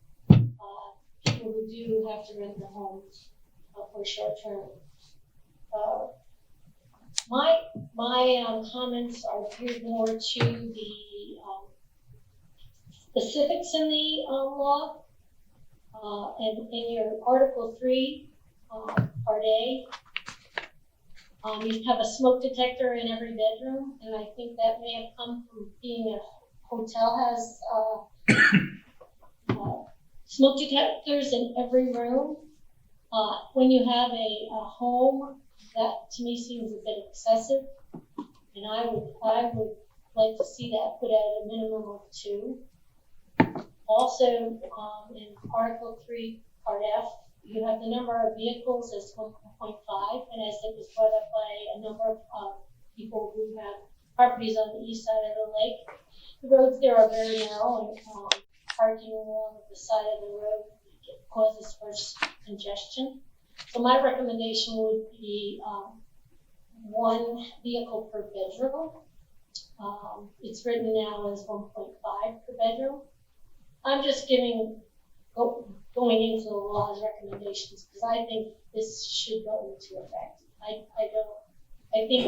people who do have to rent their homes for short term. My comments are geared more to the specifics in the law. And in your Article 3, Part A, you have a smoke detector in every bedroom, and I think that may have come from being a hotel has smoke detectors in every room. When you have a home, that to me seems a bit excessive, and I would like to see that put at a minimum of 2. Also, in Article 3, Part F, you have the number of vehicles as 1.5, and as it was brought up by a number of people who have properties on the east side of the lake, the roads there are very narrow, and parking along the side of the road causes worse congestion. So my recommendation would be 1 vehicle per bedroom. It's written now as 1.5 per bedroom. I'm just going into the law's recommendations because I think this should go into effect. I think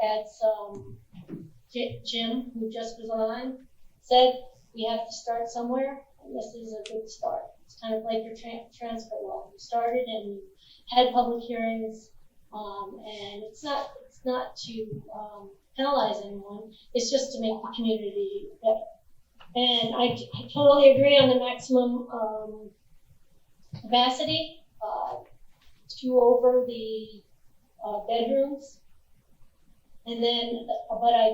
as Jim, who just was on, said, we have to start somewhere, and this is a good start. It's kind of like your transfer law. You started and you had public hearings, and it's not to penalize anyone. It's just to make the community better. And I totally agree on the maximum capacity, 2 over the bedrooms. And then, but I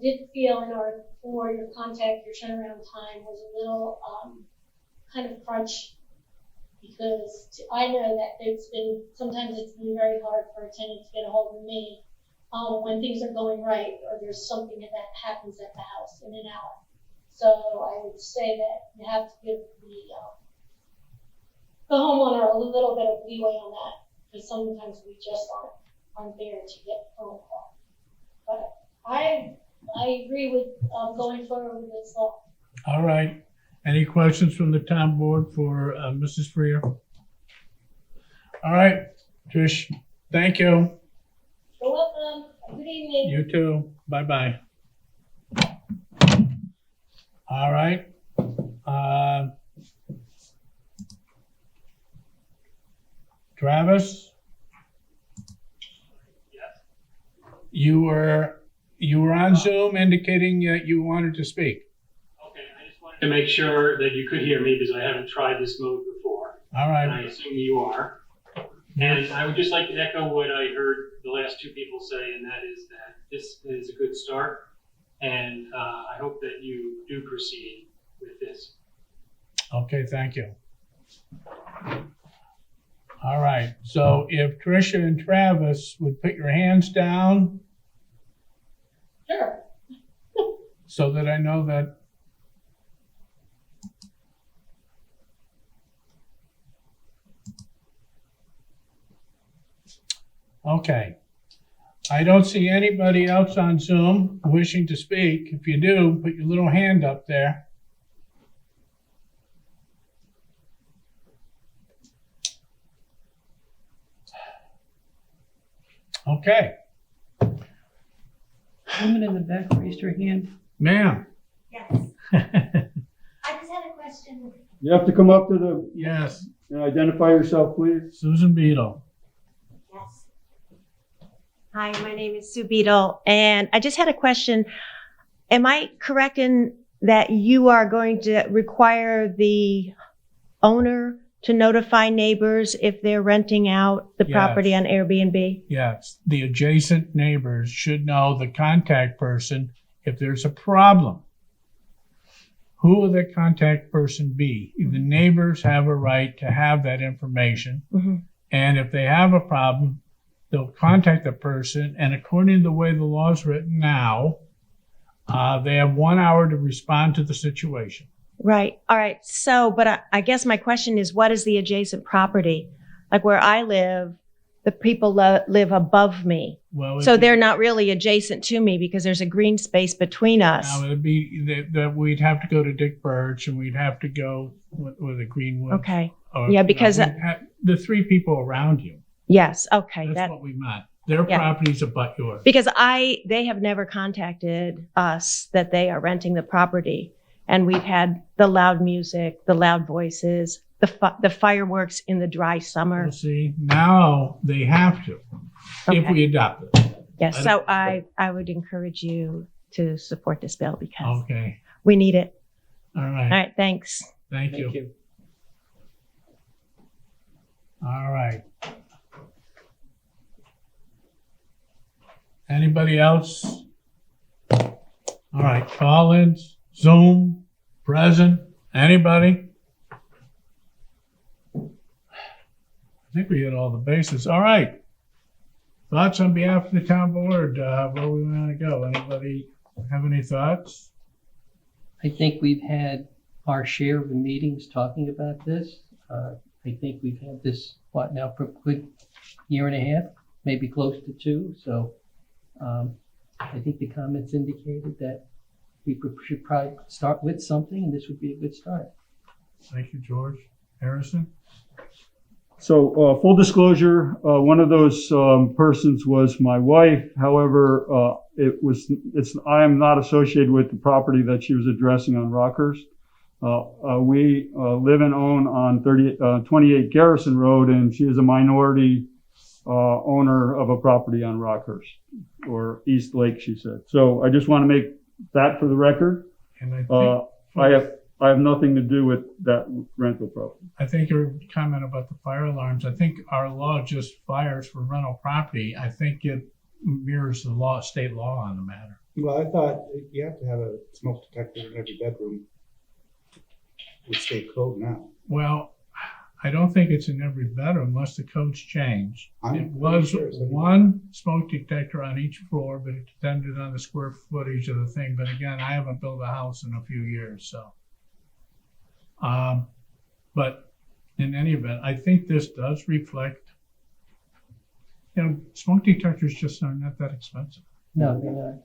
did feel in our for your contact, your turnaround time was a little kind of crunch, because I know that sometimes it's been very hard for a tenant to get a hold of me when things are going right or there's something that happens at the house in and out. So I would say that you have to give the homeowner a little bit of leeway on that, because sometimes we just aren't there to get phone call. But I agree with going forward with this law. All right. Any questions from the town board for Mrs. Freer? All right, Trish, thank you. You're welcome. Good evening. You too. Bye-bye. All right. Travis? Yes. You were on Zoom indicating that you wanted to speak. Okay, I just wanted to make sure that you could hear me because I haven't tried this mode before. All right. And I assume you are. And I would just like to echo what I heard the last 2 people say, and that is that this is a good start. And I hope that you do proceed with this. Okay, thank you. All right, so if Tricia and Travis would put your hands down. Sure. So that I know that. Okay. I don't see anybody else on Zoom wishing to speak. If you do, put your little hand up there. Okay. Woman in the back raised her hand. Ma'am. Yes. I just had a question. You have to come up to the. Yes. And identify yourself, please. Susan Beadle. Yes. Hi, my name is Sue Beadle, and I just had a question. Am I correct in that you are going to require the owner to notify neighbors if they're renting out the property on Airbnb? Yes, the adjacent neighbors should know the contact person if there's a problem. Who will the contact person be? The neighbors have a right to have that information. Mm-hmm. And if they have a problem, they'll contact the person. And according to the way the law is written now, they have 1 hour to respond to the situation. Right. All right. So, but I guess my question is, what is the adjacent property? Like where I live, the people live above me. Well, so they're not really adjacent to me because there's a green space between us. Now, it'd be that we'd have to go to Dick Birch and we'd have to go with a Greenwood. Okay. Yeah, because the 3 people around you. Yes. Okay. That's what we meant. Their properties abut yours. Because they have never contacted us that they are renting the property. And we've had the loud music, the loud voices. the fireworks in the dry summer. We'll see, now they have to, if Okay. we adopt it. Yes, so I would encourage you to support this bill because Okay, we need it. all All right, right, thanks. thank you. All right. Anybody else? All right, call-ins, Zoom, present, anybody? I think we hit all the bases. All right. Thoughts on behalf of the town board, where we want to go? Anybody have any thoughts? I think we've had our share of the meetings talking about this. I think we've had this, now for a good year and a half, maybe close to 2. So I think the comments indicated that we should probably start with something, and this would be a good start. Thank you, George. Harrison? So, full disclosure, one of those persons was my wife. However, I am not associated with the property that she was addressing on Rockhurst. We live and own on 28 Garrison Road, and she is a minority owner of a property on Rockhurst, or East Lake, she said. So I just want to make that for the record. And I think I have nothing to do with that rental property. I think your comment about the fire alarms, I think our law just fires for rental property. I think it mirrors the law, state law on the matter. Well, I thought you have to have a smoke detector in every bedroom with state code now. Well, I don't think it's in every bedroom unless the codes change. It was sure it's one smoke detector on each floor, but it depended on the square footage of the thing. But again, I haven't built a house in a few years, so. But in any event, I think this does reflect, smoke detectors just are not that expensive. No, they're not.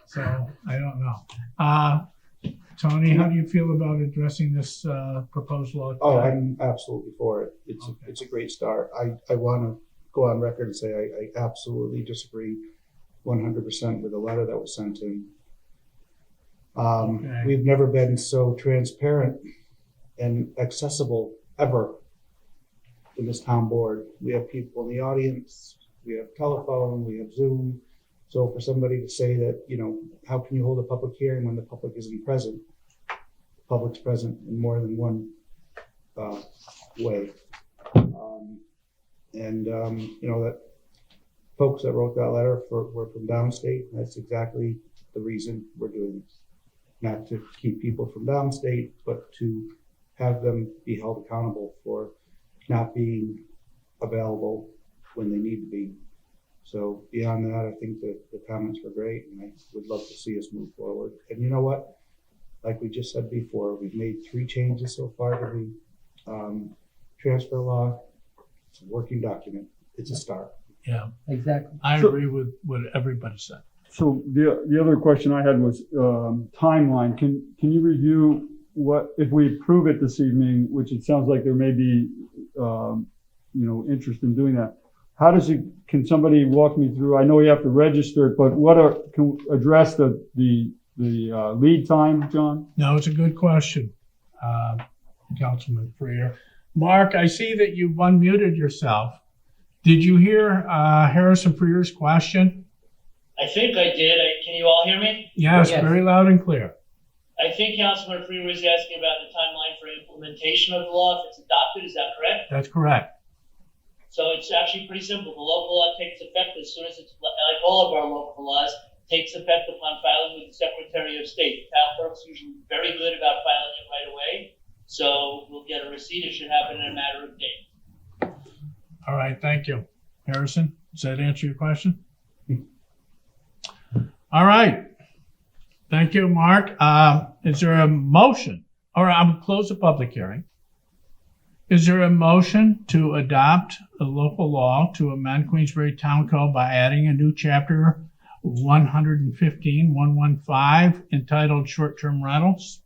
So I don't know. Tony, how do you feel about addressing this proposed law? Oh, I'm absolutely for it. It's a great start. I want to go on record and say I absolutely disagree 100% with the letter that was sent in. Okay. We've never been so transparent and accessible ever in this town board. We have people in the audience, we have telephone, we have Zoom. So for somebody to say that, how can you hold a public hearing when the public isn't present? The public's present in more than one way. That folks that wrote that letter were from downstate. That's exactly the reason we're doing this. Not to keep people from downstate, but to have them be held accountable for not being available when they need to be. So beyond that, I think that the comments were great, and I would love to see us move forward. And you know what? Like we just said before, we've made 3 changes so far to the transfer law. It's a working document. It's a start. Yeah, Exactly. I agree with what everybody said. So the other question I had was timeline. Can you review what, if we approve it this evening, which it sounds like there may be interest in doing that. Can somebody walk me through? I know you have to register it, but can address the lead time, John? No, it's a good question, Councilman Freer. Mark, I see that you've unmuted yourself. Did you hear Harrison Freer's question? I think I did. Can you all hear me? Yes, very loud and clear. I think Councilman Freer was asking about the timeline for implementation of the law if it's adopted. Is that correct? That's correct. So it's actually pretty simple. The local law takes effect as soon as it's, like all of our local laws, takes effect upon filing with the Secretary of State. The town clerk's usually very good about filing it right away. So we'll get a receipt. It should happen in a matter of days. All right, thank you. Harrison, does that answer your question? All right. Thank you, Mark. Is there a motion? All right, I'm going to close the public hearing. Is there a motion to adopt a local law to amend Queensbury Town Code by adding a new chapter 115 entitled Short-Term Rentals?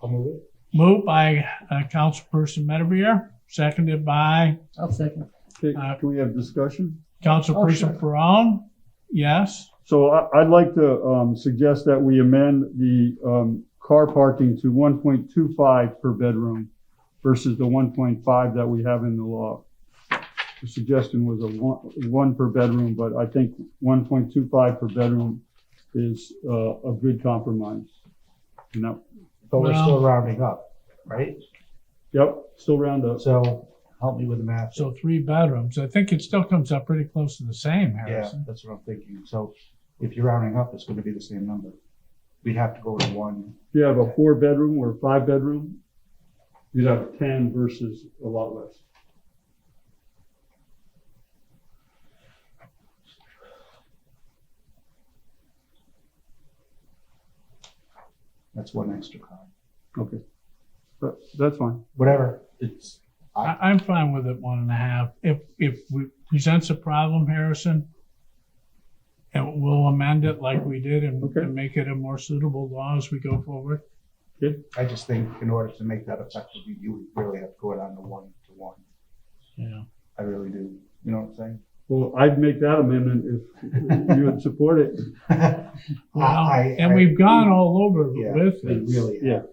I'll move it. Moved by Councilperson Medevere, seconded by I'll second. Okay, can we have discussion? Councilperson Ferone. Yes. So I'd like to suggest that we amend the car parking to 1.25 per bedroom versus the 1.5 that we have in the law. The suggestion was a one per bedroom, but I think 1.25 per bedroom is a good compromise. You know. But we're still rounding up, right? Yep, still round up. So help me with the math. So 3 bedrooms. I think it still comes up pretty close to the same, Yeah, Harrison. that's what I'm thinking. So if you're rounding up, it's going to be the same number. We'd have to go to 1. If you have a 4 bedroom or a 5 bedroom, you'd have 10 versus a lot less. That's 1 extra car. Okay, but that's fine. Whatever. It's I'm fine with it 1.5. If we presents a problem, Harrison, and we'll amend it like we did and make it a more suitable law as we go forward. Good. I just think in order to make that effective, you really have to go down to 1-to-1. Yeah. I really do. You know what I'm saying? Well, I'd make that amendment if you would support it. Well, we've gone all over with it. this. Really, yeah.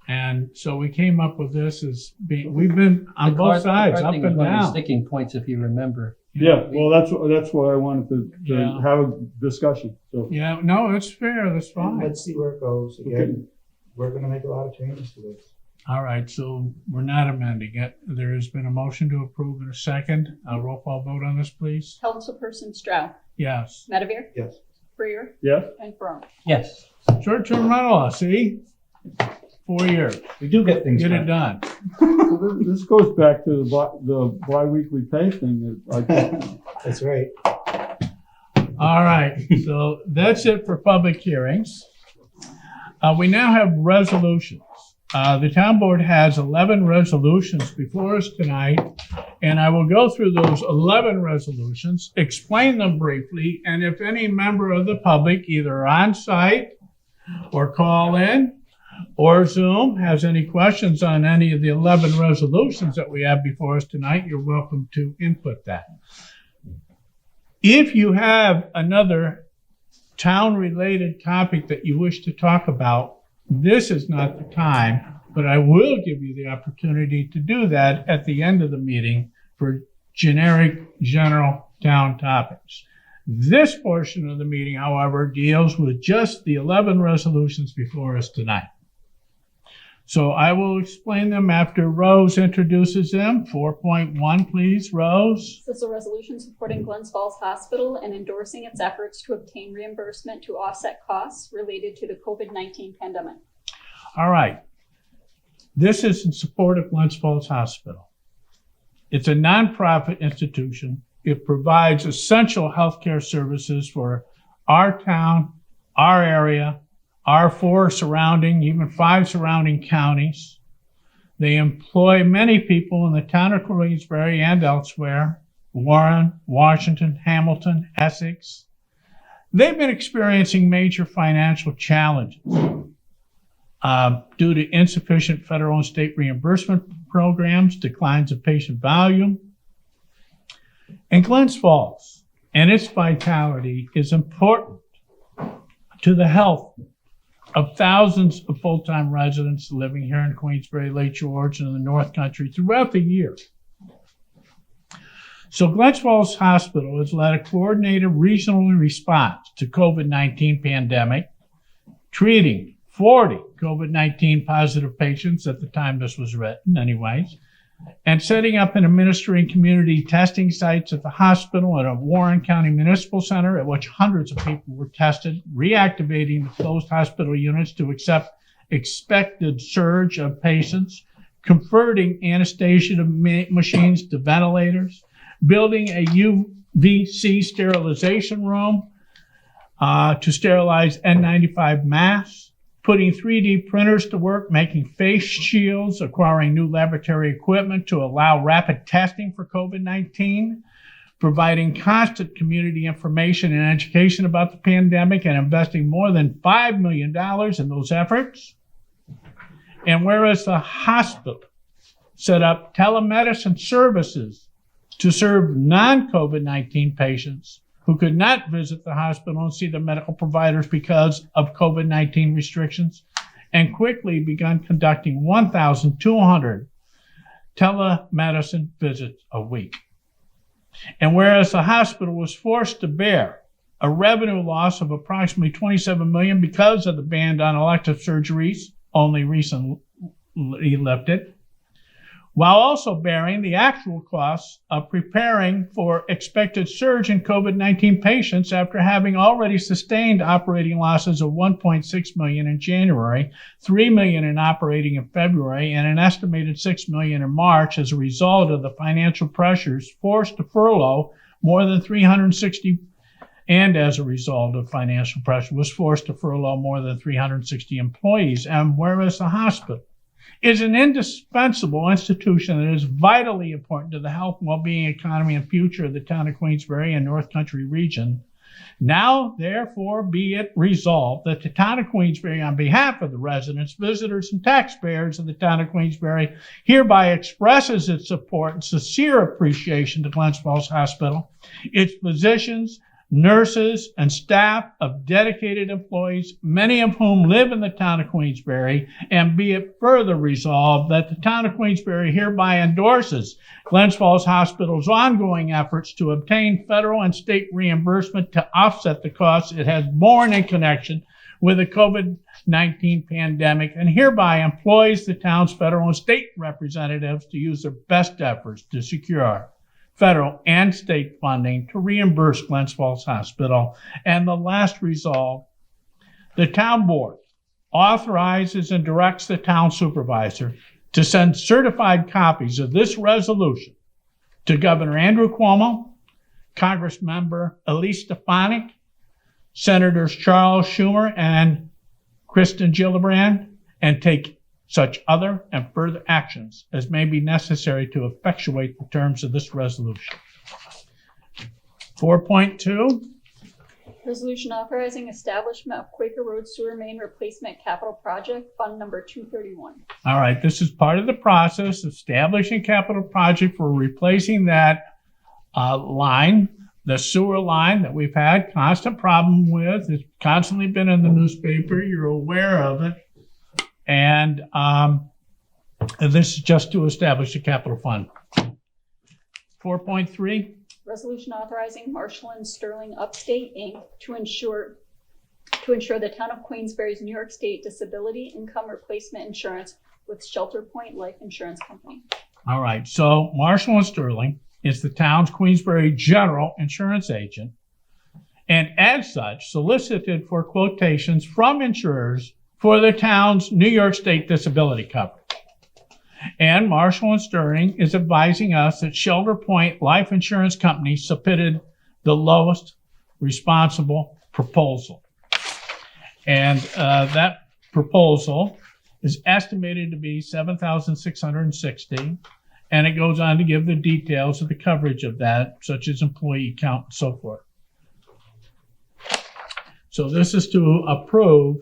And so we came up with this as being, we've been on both sides, up and One of the down. sticking points, if you remember. Yeah, well, that's why I wanted to have a discussion. So Yeah, no, it's fair, that's fine. Let's see where it goes. Again, we're going to make a lot of changes to this. All right, so we're not amending it. There has been a motion to approve in a second. Roll call vote on this, please. Councilperson Stroud, Yes. Medevere, Yes. Freer, yes, and Ferrone. Yes. Short-term rental, see? 4 years. We do get things Get done. it done. so this goes back to the bi-weekly pay thing. That's right. All right, so that's it for public hearings. We now have resolutions. The town board has 11 resolutions before us tonight, and I will go through those 11 resolutions, explain them briefly, and if any member of the public, either on site or call in or Zoom, has any questions on any of the 11 resolutions that we have before us tonight, you're welcome to input that. If you have another town-related topic that you wish to talk about, this is not the time, but I will give you the opportunity to do that at the end of the meeting for generic general town topics. This portion of the meeting, however, deals with just the 11 resolutions before us tonight. So I will explain them after Rose introduces them. 4.1, please, Rose. This is a resolution supporting Glens Falls Hospital and endorsing its efforts to obtain reimbursement to offset costs related to the COVID-19 pandemic. All right. This is in support of Glens Falls Hospital. It's a nonprofit institution. It provides essential healthcare services for our town, our area, our 4 surrounding, even 5 surrounding counties. They employ many people in the town of Queensbury and elsewhere, Warren, Washington, Hamilton, Essex. They've been experiencing major financial challenges due to insufficient federal and state reimbursement programs, declines of patient volume. And Glens Falls and its vitality is important to the health of thousands of full-time residents living here in Queensbury, Lake George, and in the North Country throughout the year. So Glens Falls Hospital has led a coordinated regional response to COVID-19 pandemic, treating 40 COVID-19 positive patients at the time this was written anyways, and setting up and administering community testing sites at the hospital and a Warren County Municipal Center at which hundreds of people were tested, reactivating the closed hospital units to accept expected surge of patients, converting anesthesia machines to ventilators, building a UVC sterilization room to sterilize N95 masks, putting 3D printers to work, making face shields, acquiring new laboratory equipment to allow rapid testing for COVID-19, providing constant community information and education about the pandemic, and investing more than $5 million in those efforts. And whereas the hospital set up telemedicine services to serve non-COVID-19 patients who could not visit the hospital and see the medical providers because of COVID-19 restrictions, and quickly begun conducting 1,200 telemedicine visits a week. And whereas the hospital was forced to bear a revenue loss of approximately $27 million because of the ban on elective surgeries, only recently lifted, while also bearing the actual costs of preparing for expected surge in COVID-19 patients after having already sustained operating losses of $1.6 million in January, $3 million in operating in February, and an estimated $6 million in March as a result of the financial pressures forced to furlough more than 360 and as a result of financial pressure was forced to furlough more than 360 employees. And whereas the hospital is an indispensable institution that is vitally important to the health, well-being, economy, and future of the town of Queensbury and North Country region, now therefore be it resolved that the town of Queensbury, on behalf of the residents, visitors, and taxpayers of the town of Queensbury, hereby expresses its support and sincere appreciation to Glens Falls Hospital, its physicians, nurses, and staff of dedicated employees, many of whom live in the town of Queensbury, and be it further resolved that the town of Queensbury hereby endorses Glens Falls Hospital's ongoing efforts to obtain federal and state reimbursement to offset the costs it has borne in connection with the COVID-19 pandemic, and hereby employs the town's federal and state representatives to use their best efforts to secure federal and state funding to reimburse Glens Falls Hospital. And the last resolve, the town board authorizes and directs the town supervisor to send certified copies of this resolution to Governor Andrew Cuomo, Congressmember Elise Stefanik, Senators Charles Schumer and Kristen Gillibrand, and take such other and further actions as may be necessary to effectuate the terms of this resolution. 4.2, Resolution authorizing establishment of Quaker Road Sewer Main Replacement Capital Project, Fund Number 231. all right, this is part of the process, establishing capital project for replacing that line, the sewer line that we've had constant problem with. It's constantly been in the newspaper. You're aware of it. And this is just to establish a capital fund. 4.3, Resolution authorizing Marshall and Sterling Upstate, Inc. to ensure the town of Queensbury's New York State disability income replacement insurance with Shelter Point Life Insurance Company. all right, so Marshall and Sterling is the town's Queensbury general insurance agent, and as such solicited for quotations from insurers for the town's New York State disability coverage. And Marshall and Sterling is advising us that Shelter Point Life Insurance Company submitted the lowest responsible proposal. And that proposal is estimated to be $7,660, and it goes on to give the details of the coverage of that, such as employee count and so forth. So this is to approve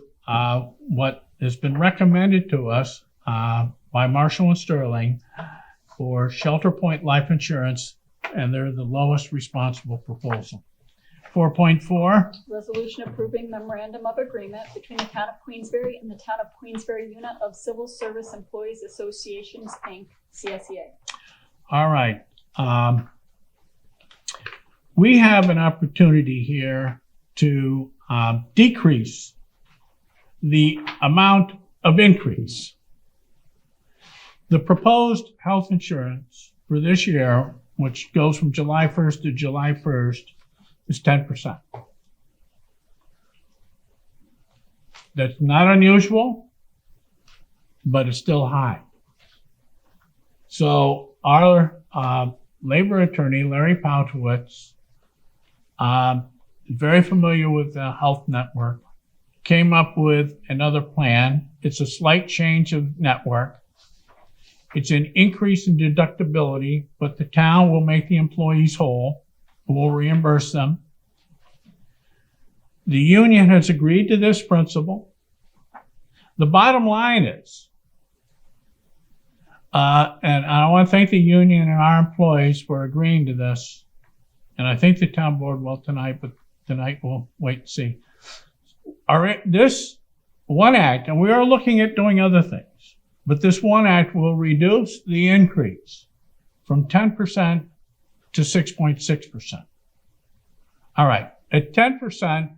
what has been recommended to us by Marshall and Sterling for Shelter Point Life Insurance, and they're the lowest responsible proposal. 4.4, Resolution approving memorandum of agreement between the town of Queensbury and the town of Queensbury Unit of Civil Service Employees Associations, Inc., CSEA. all right. We have an opportunity here to decrease the amount of increase. The proposed health insurance for this year, which goes from July 1st to July 1st, is 10%. That's not unusual, but it's still high. So our labor attorney, Larry Poutowitz, very familiar with the health network, came up with another plan. It's a slight change of network. It's an increase in deductibility, but the town will make the employees whole. We'll reimburse them. The union has agreed to this principle. The bottom line is, and I want to thank the union and our employees for agreeing to this, and I think the town board will tonight, but tonight we'll wait and see. All right, this one act, and we are looking at doing other things, but this one act will reduce the increase from 10% to 6.6%. All right, at 10%,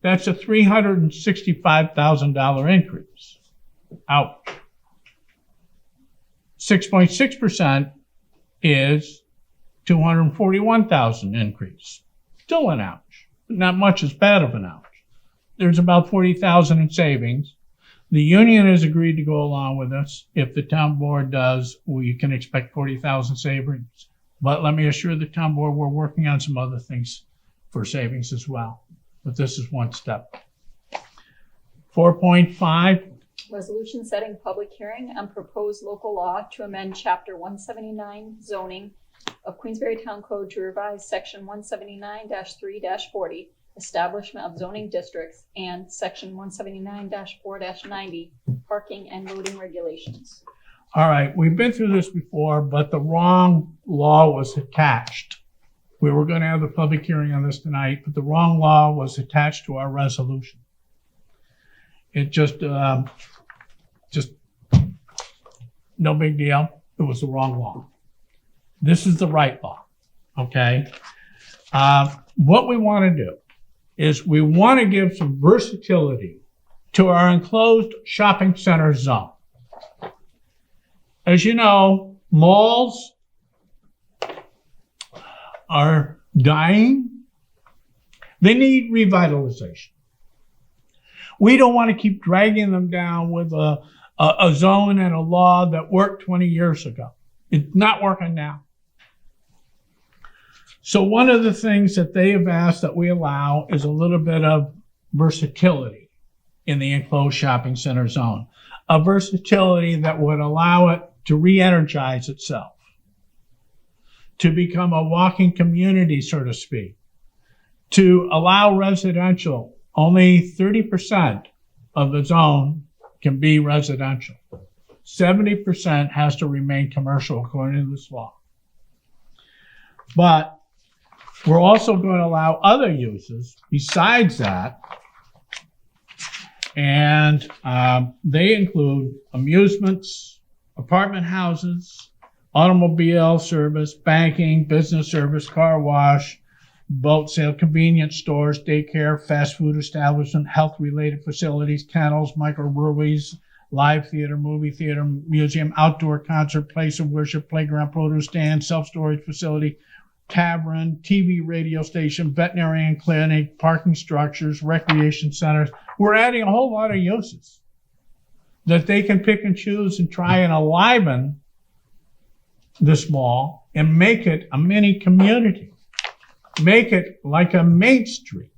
that's a $365,000 increase. Ouch. 6.6% is 241,000 increase. Still an ouch, but not much as bad of an ouch. There's about 40,000 in savings. The union has agreed to go along with us. If the town board does, we can expect 40,000 savings. But let me assure the town board, we're working on some other things for savings as well. But this is one step. 4.5. Resolution setting public hearing on proposed local law to amend Chapter 179 zoning of Queensbury Town Code to revise Section 179-3-40, establishment of zoning districts, and Section 179-4-90, parking and loading regulations. All right, we've been through this before, but the wrong law was attached. We were going to have the public hearing on this tonight, but the wrong law was attached to our resolution. It just no big deal. It was the wrong law. This is the right law, okay? What we want to do is we want to give some versatility to our enclosed shopping center zone. As you know, malls are dying. They need revitalization. We don't want to keep dragging them down with a zone and a law that worked 20 years ago. It's not working now. So one of the things that they have asked that we allow is a little bit of versatility in the enclosed shopping center zone. A versatility that would allow it to re-energize itself, to become a walking community, so to speak, to allow residential. Only 30% of the zone can be residential. 70% has to remain commercial according to this law. But we're also going to allow other uses besides that. And they include amusements, apartment houses, automobile service, banking, business service, car wash, boat sale, convenience stores, daycare, fast food establishment, health-related facilities, kennels, microbreweries, live theater, movie theater, museum, outdoor concert, place of worship, playground, produce stand, self-storage facility, tavern, TV radio station, veterinarian clinic, parking structures, recreation centers. We're adding a whole lot of uses that they can pick and choose and try and enliven this mall and make it a mini community. Make it like a Main Street.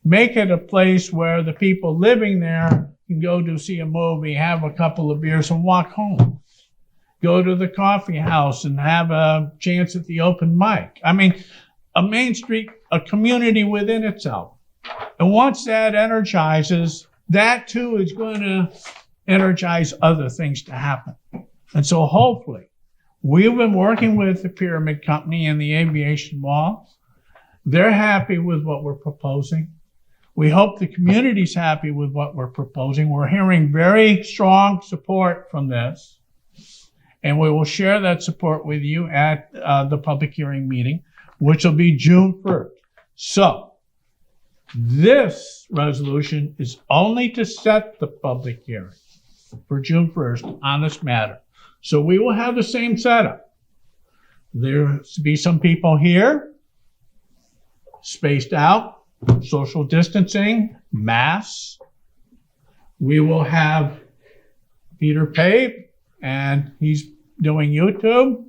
Make it a place where the people living there can go to see a movie, have a couple of beers, and walk home. Go to the coffee house and have a chance at the open mic. I mean, a Main Street, a community within itself. And once that energizes, that too is going to energize other things to happen. And so hopefully, we've been working with the Pyramid Company and the Aviation Mall. They're happy with what we're proposing. We hope the community's happy with what we're proposing. We're hearing very strong support from this. And we will share that support with you at the public hearing meeting, which will be June 1st. So this resolution is only to set the public hearing for June 1st on this matter. So we will have the same setup. There'll be some people here, spaced out, social distancing, masks. We will have Peter Pape, and he's doing YouTube.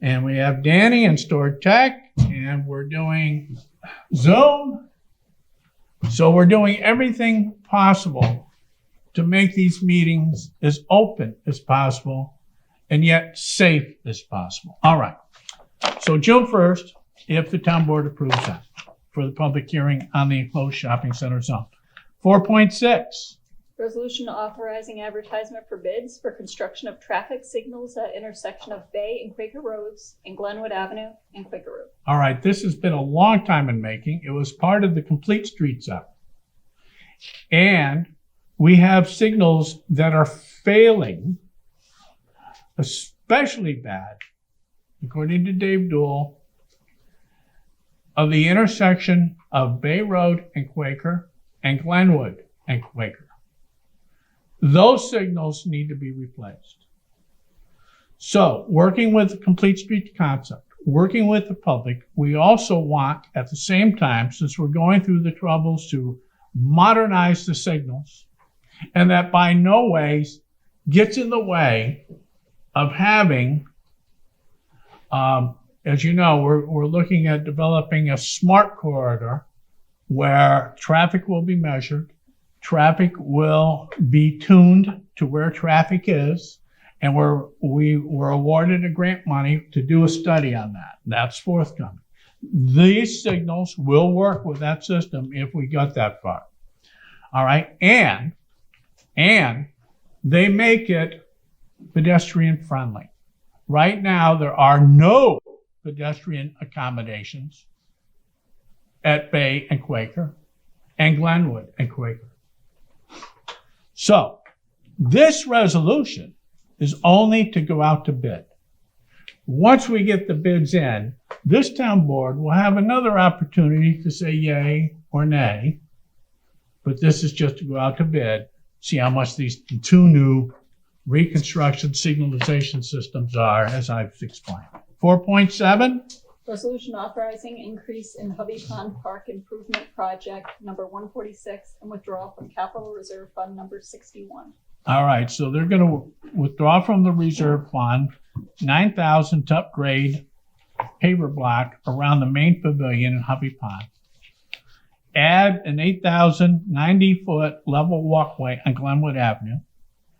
And we have Danny in Stored Tech, and we're doing Zoom. So we're doing everything possible to make these meetings as open as possible and yet safe as possible. All right. So June 1st, if the town board approves that, for the public hearing on the enclosed shopping center zone. 4.6, Resolution authorizing advertisement for bids for construction of traffic signals at intersection of Bay and Quaker Roads and Glenwood Avenue and Quaker Road. All right, this has been a long time in making. It was part of the Complete Streets Act. And we have signals that are failing, especially bad, according to Dave Dool, of the intersection of Bay Road and Quaker and Glenwood and Quaker. Those signals need to be replaced. So, working with the Complete Street concept, working with the public, we also want, at the same time, since we're going through the troubles to modernize the signals, and that by no ways gets in the way of having, as you know, we're looking at developing a smart corridor where traffic will be measured, traffic will be tuned to where traffic is, and we were awarded a grant money to do a study on that. That's forthcoming. These signals will work with that system if we got that far. All right, and they make it pedestrian friendly. Right now, there are no pedestrian accommodations at Bay and Quaker and Glenwood and Quaker. So, this resolution is only to go out to bid. Once we get the bids in, this town board will have another opportunity to say yay or nay, but this is just to go out to bid, see how much these two new reconstruction signalization systems are, as I've explained. 4.7. Resolution authorizing increase in Hubby Pond Park Improvement Project number 146 and withdrawal from Capital Reserve Fund number 61. All right, so they're going to withdraw from the reserve fund $9,000 to upgrade paver block around the main pavilion in Hubby Pond. Add an 8,000 90-foot level walkway on Glenwood Avenue.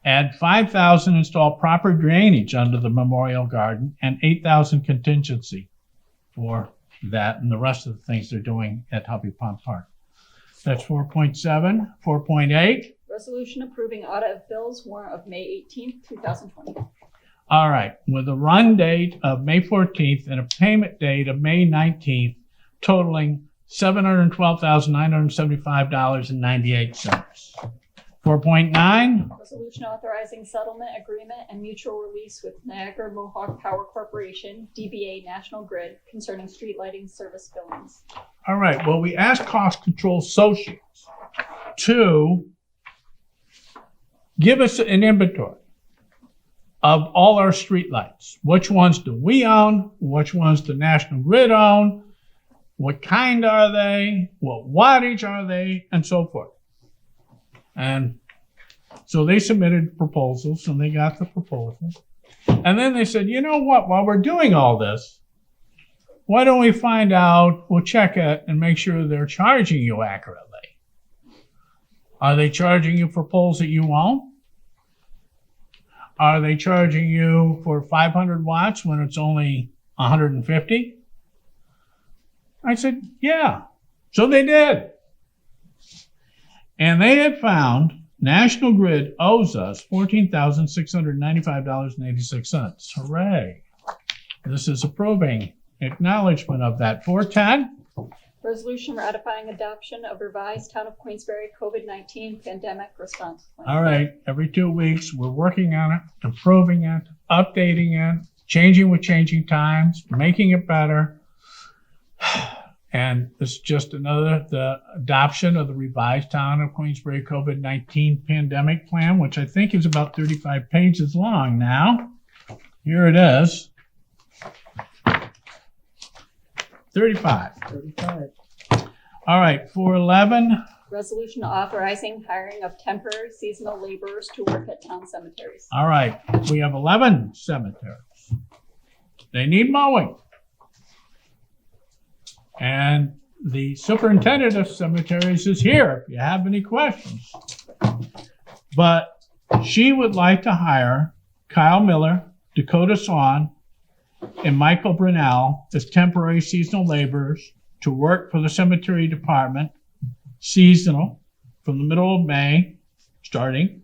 Add 5,000 install proper drainage under the Memorial Garden and 8,000 contingency for that and the rest of the things they're doing at Hubby Pond Park. That's 4.7. 4.8. Resolution approving audit of bills warrant of May 18th, 2020. All right, with a run date of May 14th and a payment date of May 19th, totaling $712,975.98. 4.9. Resolution authorizing settlement agreement and mutual release with Niagara Mohawk Power Corporation, DBA National Grid, concerning street lighting service billings. All right, well, we asked Cost Control Associates to give us an inventory of all our streetlights. Which ones do we own? Which ones does National Grid own? What kind are they? What wattage are they? And so forth. And so they submitted proposals and they got the proposals. And then they said, you know what, while we're doing all this, why don't we find out, we'll check it and make sure they're charging you accurately. Are they charging you for poles that you own? Are they charging you for 500 watts when it's only 150? I said, yeah. So they did. And they had found National Grid owes us $14,695.86. Hooray. This is approving acknowledgement of that. 410. Resolution ratifying adoption of revised Town of Queensbury COVID-19 pandemic response plan. All right. Every 2 weeks, we're working on it, improving it, updating it, changing with changing times, making it better. And this is just the adoption of the revised Town of Queensbury COVID-19 pandemic plan, which I think is about 35 pages long now. Here it is. 35. All right, 411. Resolution authorizing hiring of temporary seasonal laborers to work at town cemeteries. All right, we have 11 cemeteries. They need mowing. And the superintendent of cemeteries is here if you have any questions. But she would like to hire Kyle Miller, Dakota Swan, and Michael Brunel as temporary seasonal laborers to work for the cemetery department, seasonal, from the middle of May starting.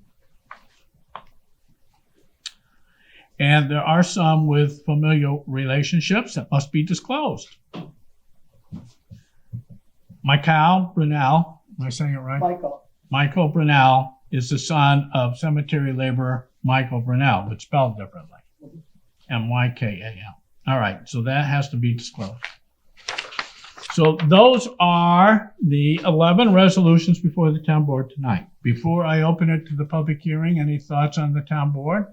And there are some with familial relationships that must be disclosed. Michael Brunel, am I saying it right? Michael Brunel is the son of cemetery laborer Michael Brunel, but spelled differently. M-Y-K-A-L. All right, so that has to be disclosed. So those are the 11 resolutions before the town board tonight. Before I open it to the public hearing, any thoughts on the town board?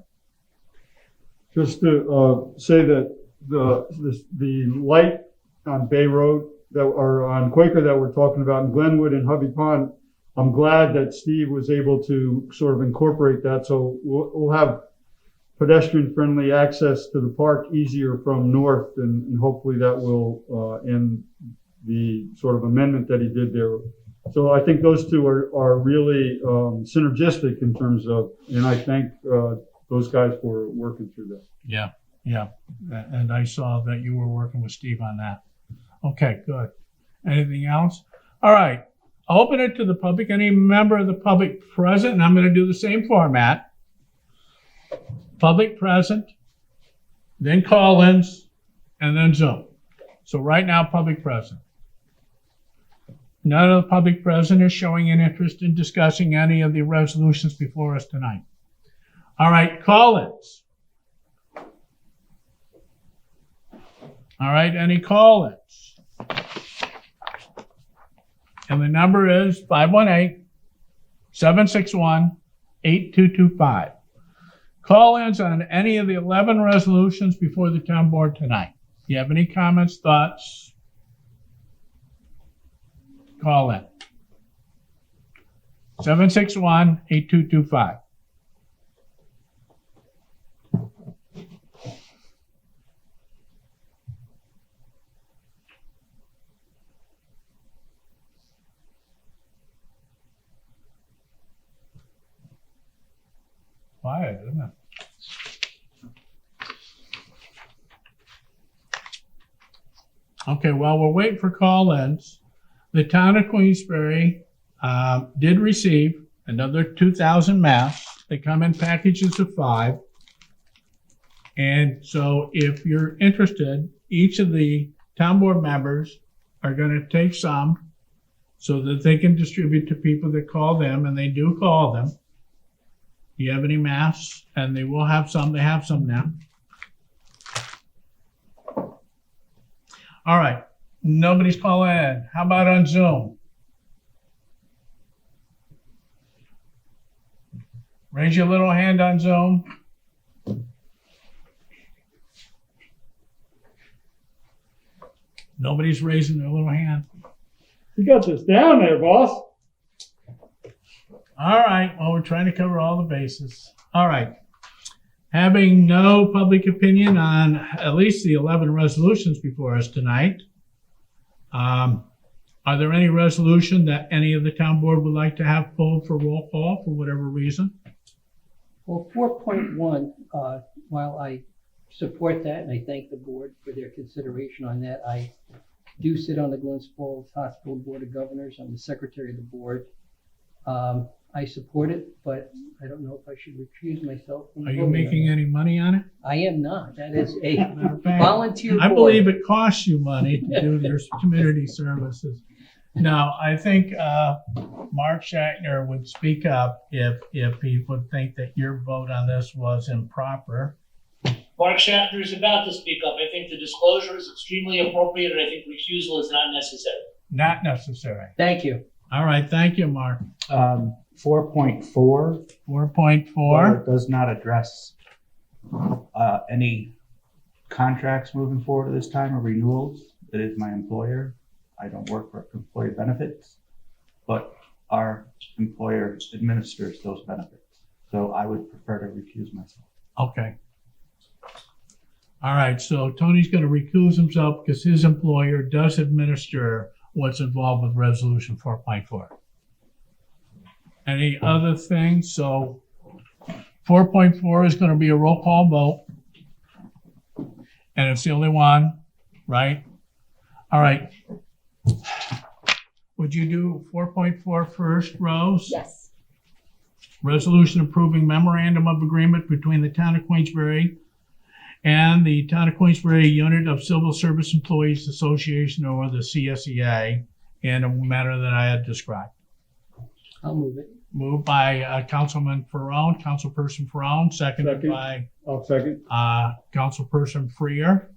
Just to say that the light on Bay Road or on Quaker that we're talking about in Glenwood and Hovey Pond, I'm glad that Steve was able to sort of incorporate that. So we'll have pedestrian-friendly access to the park easier from north, and hopefully that will end the sort of amendment that he did there. So I think those two are really synergistic in terms of, and I thank those guys for working through that. Yeah. And I saw that you were working with Steve on that. Okay, good. Anything else? All right. I'll open it to the public. Any member of the public present, and I'm going to do the same format. Public present, then call-ins, and then Zoom. So right now, public present. None of the public present is showing an interest in discussing any of the resolutions before us tonight. All right, call-ins. All right, any call-ins? And the number is 518-761-8225. Call-ins on any of the 11 resolutions before the town board tonight. Do you have any comments, thoughts? Call in. 761-8225. Quiet, isn't it? Okay, while we're waiting for call-ins, the town of Queensbury did receive another 2,000 masks. They come in packages of 5. And so if you're interested, each of the town board members are going to take some so that they can distribute to people that call them, and they do call them. Do you have any masks? And they will have some. They have some now. All right. Nobody's calling in. How about on Zoom? Raise your little hand on Zoom. Nobody's raising their little hand. You got this down there, boss. All right. Well, we're trying to cover all the bases. All right. Having no public opinion on at least the 11 resolutions before us tonight, are there any resolution that any of the town board would like to have pulled for roll call for whatever reason? Well, 4.1, while I support that, and I thank the board for their consideration on that, I do sit on the Glens Falls Hospital Board of Governors. I'm the secretary of the board. I support it, but I don't know if I should recuse myself from Are you voting making on any money on it? it. I am not. That is a volunteer board. I believe it costs you money to do your community services. No, I think Mark Shatner would speak up if he would think that your vote on this was improper. Mark Shatner is about to speak up. I think the disclosure is extremely appropriate, and I think recusal is not necessary. Not necessary. Thank you. All right, thank you, Mark. 4.4. 4.4 does not address any contracts moving forward at this time or renewals. It is my employer. I don't work for employee benefits, but our employer administers those benefits. So I would prefer to recuse myself. Okay. All right, so Tony's going to recuse himself because his employer does administer what's involved with resolution 4.4. Any other things? So 4.4 is going to be a roll call vote. And it's the only one, right? All right. Would you do 4.4 first, Rose? Yes. Resolution approving memorandum of agreement between the town of Queensbury and the town of Queensbury Unit of Civil Service Employees Association, or the CSEA, in a matter that I had described. I'll move it. Moved by Councilman Ferone, Councilperson Ferone, seconded by I'll second. Councilperson Freer.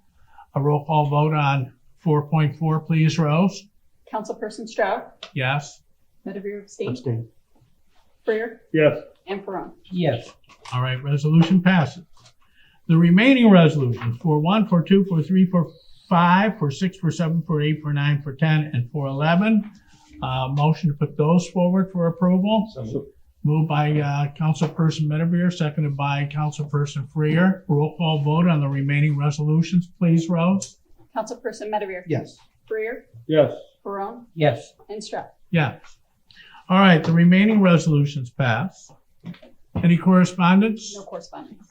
A roll call vote on 4.4, please, Rose. Councilperson Stroud, Yes. Medivir abstain, Abstain. Freer, Yes. and Perron. Yes. All right, resolution passes. The remaining resolutions, 4.1, 4.2, 4.3, 4.5, 4.6, 4.7, 4.8, 4.9, 4.10, and 4.11. Motion to put those forward for approval. Moved by Councilperson Medivir, seconded by Councilperson Freer. Roll call vote on the remaining resolutions, please, Rose. Councilperson Medivir. Yes. Freer, Yes. Perron, Yes. and Stroud. Yes. All right, the remaining resolutions pass. Any correspondence? No correspondence.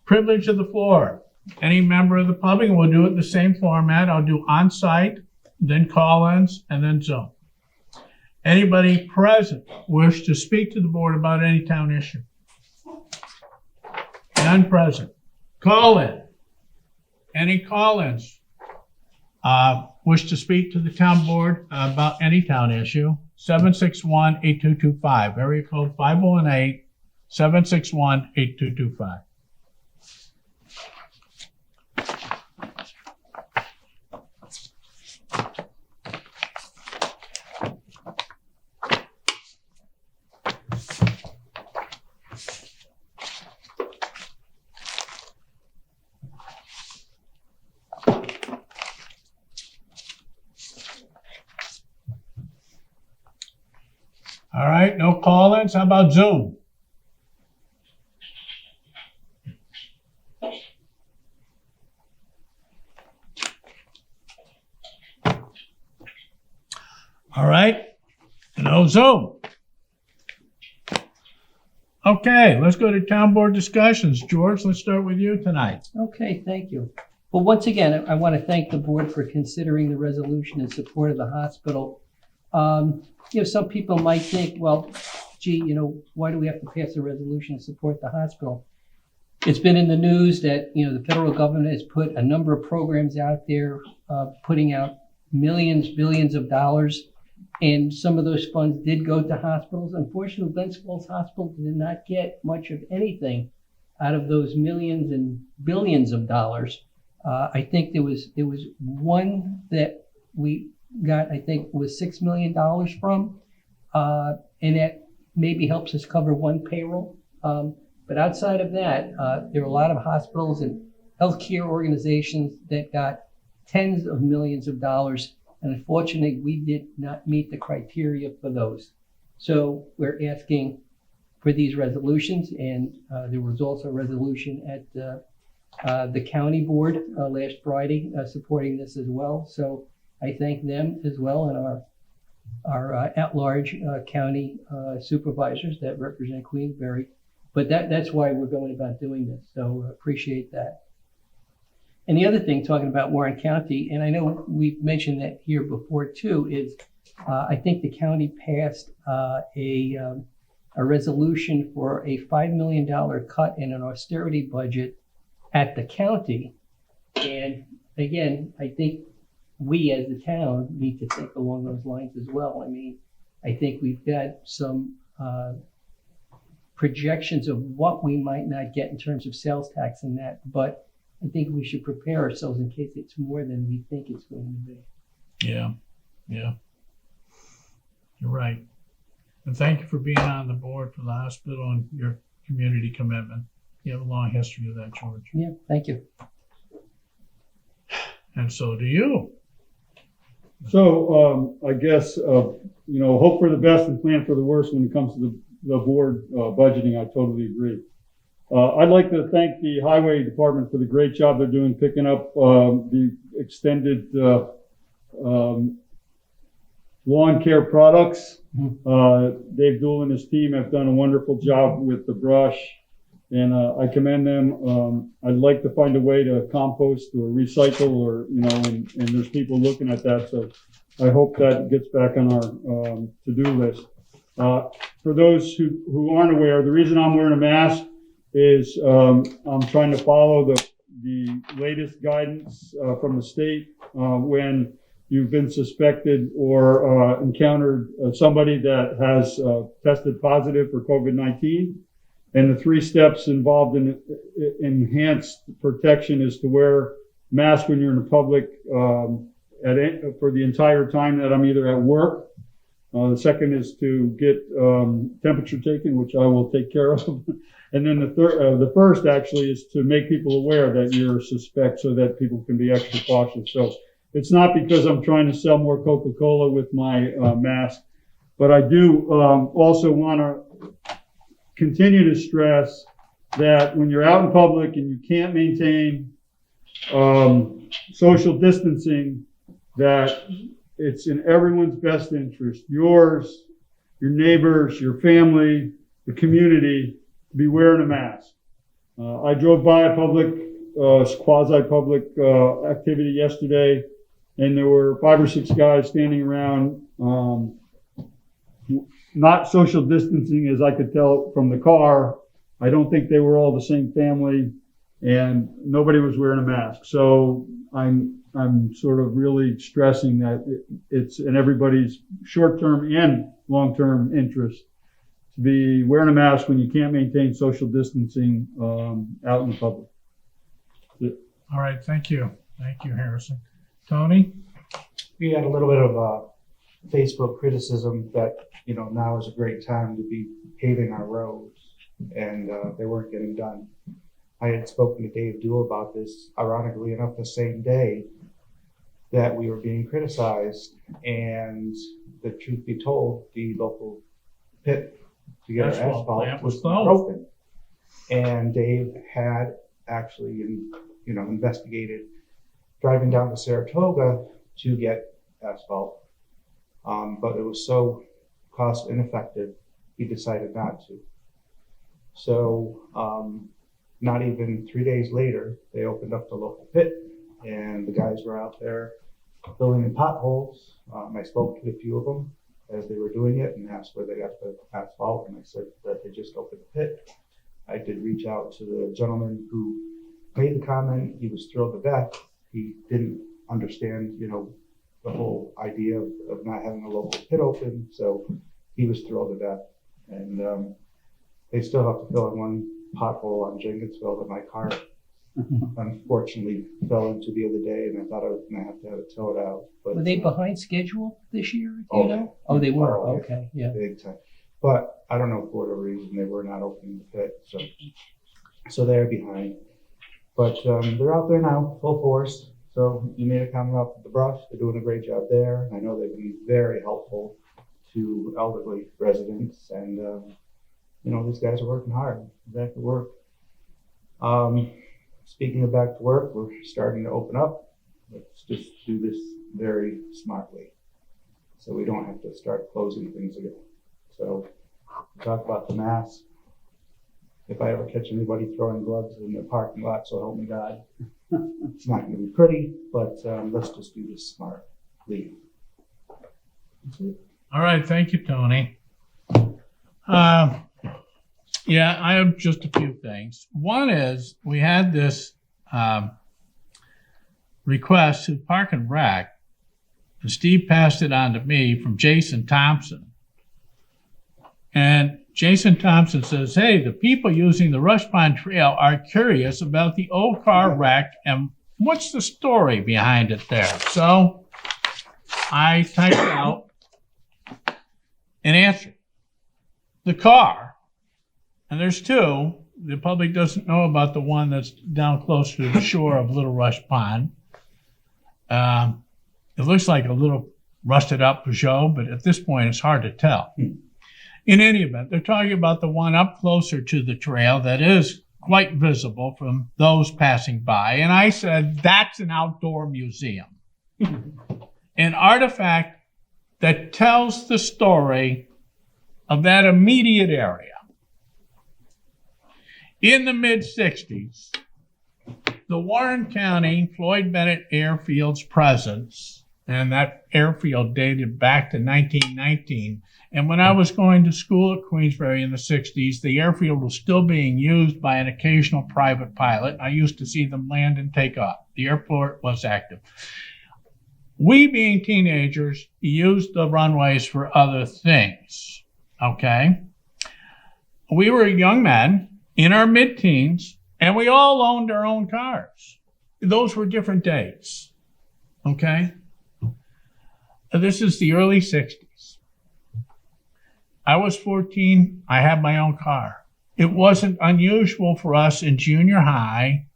Privilege of the floor. Any member of the public, and we'll do it in the same format. I'll do on-site, then call-ins, and then Zoom. Anybody present wish to speak to the board about any town issue? None present. Call-in. Any call-ins? Wish to speak to the town board about any town issue? 761-8225, area code 518, 761-8225. All right, no call-ins. How about Zoom? All right, no Zoom. Okay, let's go to town board discussions. George, let's start with you tonight. Okay, thank you. Well, once again, I want to thank the board for considering the resolution in support of the hospital. Some people might think, well, gee, why do we have to pass a resolution to support the hospital? It's been in the news that, the federal government has put a number of programs out there, putting out millions, billions of dollars, and some of those funds did go to hospitals. Unfortunately, Glens Falls Hospital did not get much of anything out of those millions and billions of dollars. I think there was one that we got, I think, was $6 million from, and that maybe helps us cover one payroll. But outside of that, there are a lot of hospitals and healthcare organizations that got tens of millions of dollars, and unfortunately, we did not meet the criteria for those. So we're asking for these resolutions, and there was also a resolution at the county board last Friday supporting this as well. So I thank them as well, and our at-large county supervisors that represent Queensbury. But that's why we're going about doing this. So appreciate that. And the other thing, talking about Warren County, and I know we've mentioned that here before too, is I think the county passed a resolution for a $5 million cut in an austerity budget at the county. And again, I think we as a town need to think along those lines as well. I mean, I think we've got some projections of what we might not get in terms of sales tax and that, but I think we should prepare ourselves in case it's more than we think it's going to be. Yeah. You're right. And thank you for being on the board for the hospital and your community commitment. You have a long history of that, George. Yeah, thank you. And so do you. So, I guess, hope for the best and plan for the worst when it comes to the board budgeting. I totally agree. I'd like to thank the highway department for the great job they're doing picking up the extended lawn care products. Dave Dool and his team have done a wonderful job with the brush, and I commend them. I'd like to find a way to compost or recycle, or and there's people looking at that. So I hope that gets back on our to-do list. For those who aren't aware, the reason I'm wearing a mask is I'm trying to follow the latest guidance from the state when you've been suspected or encountered somebody that has tested positive for COVID-19. And the 3 steps involved in enhanced protection is to wear mask when you're in the public for the entire time that I'm either at work. The second is to get temperature taken, which I will take care of. And then the first actually is to make people aware that you're a suspect so that people can be extra cautious. So it's not because I'm trying to sell more Coca-Cola with my mask, but I do also want to continue to stress that when you're out in public and you can't maintain social distancing, that it's in everyone's best interest, yours, your neighbors, your family, the community, to be wearing a mask. I drove by a public, quasi-public activity yesterday, and there were 5 or 6 guys standing around, not social distancing as I could tell from the car. I don't think they were all the same family, and nobody was wearing a mask. So I'm sort of really stressing that it's in everybody's short-term and long-term interest to be wearing a mask when you can't maintain social distancing out in the public. All right, thank you. Thank you, Harrison. Tony? We had a little bit of Facebook criticism that, now is a great time to be paving our roads, and they weren't getting done. I had spoken to Dave Duell about this, ironically enough, the same day that we were being criticized, and the truth be told, the local pit to get our asphalt was not open. And Dave had actually, investigated driving down to Saratoga to get asphalt, but it was so cost ineffective, he decided not to. So not even 3 days later, they opened up the local pit, and the guys were out there filling in potholes. I spoke to a few of them as they were doing it and asked where they got the asphalt, and I said that they just opened the pit. I did reach out to the gentleman who made the comment. He was thrilled to death. He didn't understand, the whole idea of not having a local pit open, so he was thrilled to death. And they still have to fill in one pothole on Jenkinsville that my car unfortunately fell into the other day, and I thought I was going to have it towed out. But were they behind schedule this year? Do you know? Oh, they were. Okay, yeah. Big time. But I don't know, for whatever reason, they were not opening the pit, so they're behind. But they're out there now, full force. So you made a comment about the brush. They're doing a great job there. I know they've been very helpful to elderly residents, and these guys are working hard. Back to work. Speaking of back to work, we're starting to open up. Let's just do this very smartly, so we don't have to start closing things again. So talk about the mask. If I ever catch anybody throwing gloves in the parking lot, so help me God. It's not going to be pretty, but let's just do this smartly. All right, thank you, Tony. Yeah, I have just a few things. One is we had this request to Park and Rec, and Steve passed it on to me from Jason Thompson. And Jason Thompson says, hey, the people using the Rush Pond Trail are curious about the old car wreck and what's the story behind it there. So I typed out an answer. The car, and there's 2, the public doesn't know about the one that's down close to the shore of Little Rush Pond. It looks like a little rusted up Peugeot, but at this point it's hard to tell. In any event, they're talking about the one up closer to the trail that is quite visible from those passing by. And I said, that's an outdoor museum. An artifact that tells the story of that immediate area. In the mid-'60s, the Warren County Floyd Bennett Airfield's presence And that airfield dated back to 1919. And when I was going to school at Queensbury in the 60s, the airfield was still being used by an occasional private pilot. I used to see them land and take off. The airport was active. We, being teenagers, used the runways for other things, okay? We were young men in our mid-teens, and we all owned our own cars. Those were different days, okay? This is the early 60s. I was 14. I had my own car. It wasn't unusual for us in junior high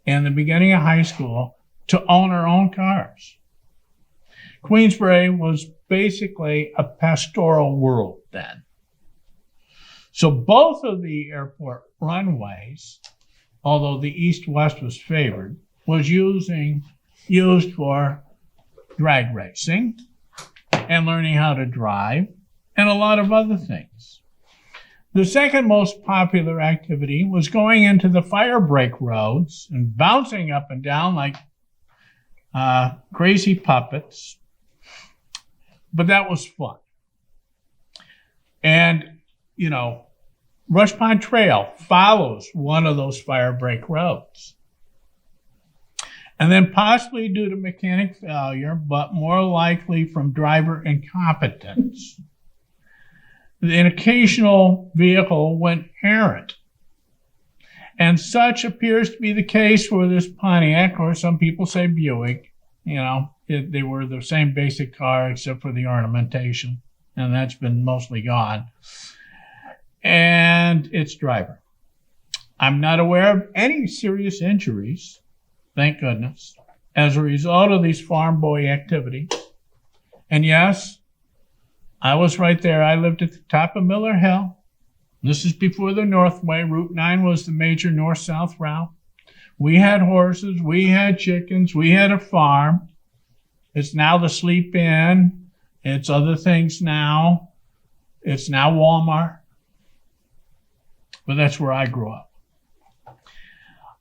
and the beginning of high school to own our own cars. Queensbury was basically a pastoral world then. So both of the airport runways, although the east-west was favored, was used for drag racing and learning how to drive and a lot of other things. The second most popular activity was going into the fire break roads and bouncing up and down like crazy puppets. But that was fun. And, you know, Rush Pond Trail follows one of those fire break roads. And then possibly due to mechanic failure, but more likely from driver incompetence, an occasional vehicle went errant. And such appears to be the case for this Pontiac, or some people say Buick. You know, they were the same basic car except for the ornamentation, and that's been mostly gone. And its driver. I'm not aware of any serious injuries, thank goodness, as a result of these farm boy activities. And yes, I was right there. I lived at the top of Miller Hill. This is before the Northway. Route 9 was the major north-south route. We had horses, we had chickens, we had a farm. It's now the Sleep Inn. It's other things now. It's now Walmart. But that's where I grew up.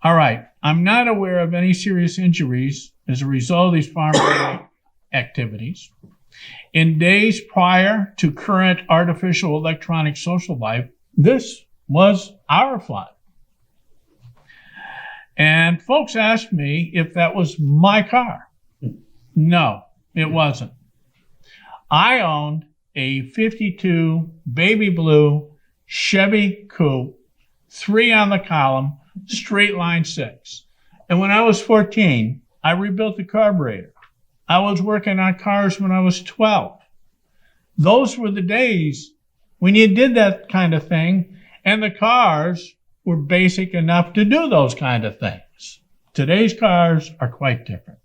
All right. I'm not aware of any serious injuries as a result of these farm activities. In days prior to current artificial electronic social life, this was our fun. And folks asked me if that was my car. No, it wasn't. I owned a 52 baby blue Chevy Coupe, 3 on the column, straight line 6. And when I was 14, I rebuilt the carburetor. I was working on cars when I was 12. Those were the days when you did that kind of thing, and the cars were basic enough to do those kind of things. Today's cars are quite different.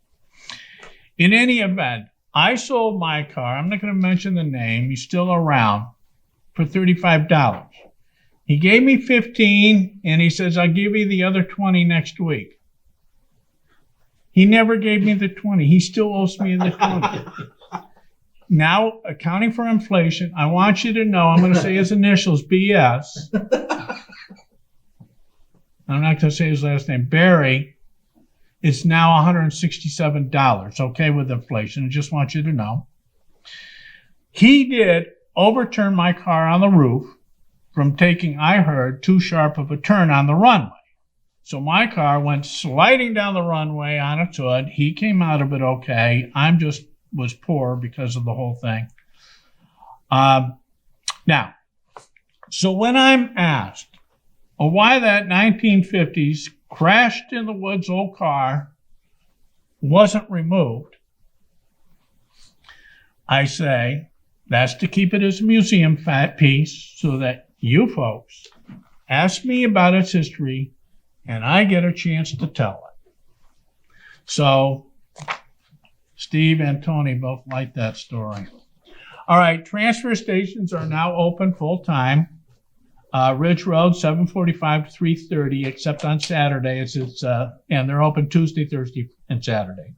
In any event, I sold my car, I'm not going to mention the name, he's still around, for $35. He gave me $15, and he says, I'll give you the other $20 next week. He never gave me the $20. He still owes me the $20. Now, accounting for inflation, I want you to know, I'm going to say his initials, BS. I'm not going to say his last name, Barry. It's now $167, okay, with inflation. I just want you to know. He did overturn my car on the roof from taking, I heard, too sharp of a turn on the runway. So my car went sliding down the runway on its hood. He came out of it okay. I'm just was poor because of the whole thing. Now, so when I'm asked why that 1950s crashed in the woods old car wasn't removed, I say that's to keep it as a museum piece so that you folks ask me about its history and I get a chance to tell it. So Steve and Tony both like that story. All right, transfer stations are now open full-time. Ridge Road, 7:45 to 3:30, except on Saturday. And they're open Tuesday, Thursday, and Saturday.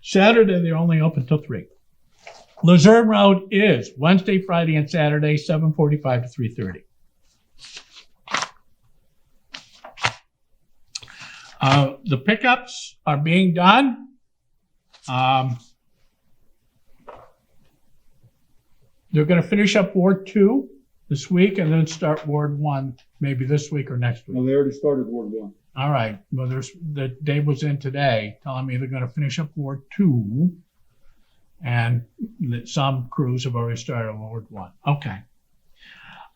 Saturday, they're only open till 3. Luzerne Road is Wednesday, Friday, and Saturday, 7:45 to 3:30. The pickups are being done. They're going to finish up Ward 2 this week and then start Ward 1 maybe this week or next week. No, they already started Ward 1. All right. Well, Dave was in today telling me they're going to finish up Ward 2, and that some crews have already started Ward 1. Okay.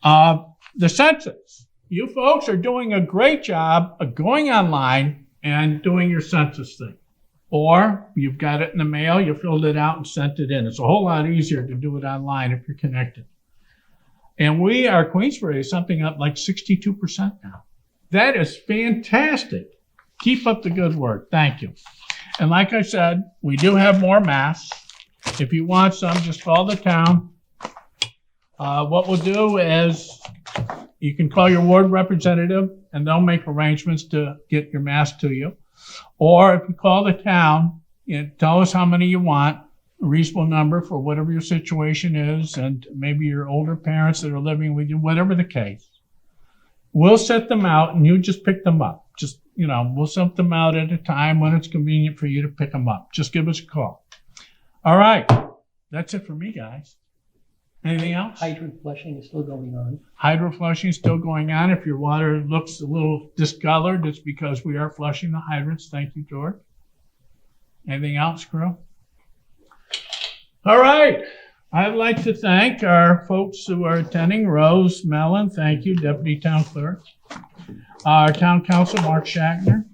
The census. You folks are doing a great job of going online and doing your census thing. Or you've got it in the mail, you filled it out and sent it in. It's a whole lot easier to do it online if you're connected. And Queensbury is something up like 62% now. That is fantastic. Keep up the good work. Thank you. And like I said, we do have more masks. If you want some, just call the town. What we'll do is you can call your ward representative and they'll make arrangements to get your mask to you. Or if you call the town, tell us how many you want, a reasonable number for whatever your situation is, and maybe your older parents that are living with you, whatever the case. We'll set them out and you just pick them up. We'll set them out at a time when it's convenient for you to pick them up. Just give us a call. All right. That's it for me, guys. Anything else? Hydrant flushing is still going on. Hydro flushing is still going on. If your water looks a little discolored, it's because we are flushing the hydrants. Thank you, George. Anything else, crew? All right. I'd like to thank our folks who are attending. Rose Mellon, thank you, Deputy Town Clerk. Our Town Council, Mark Shackner.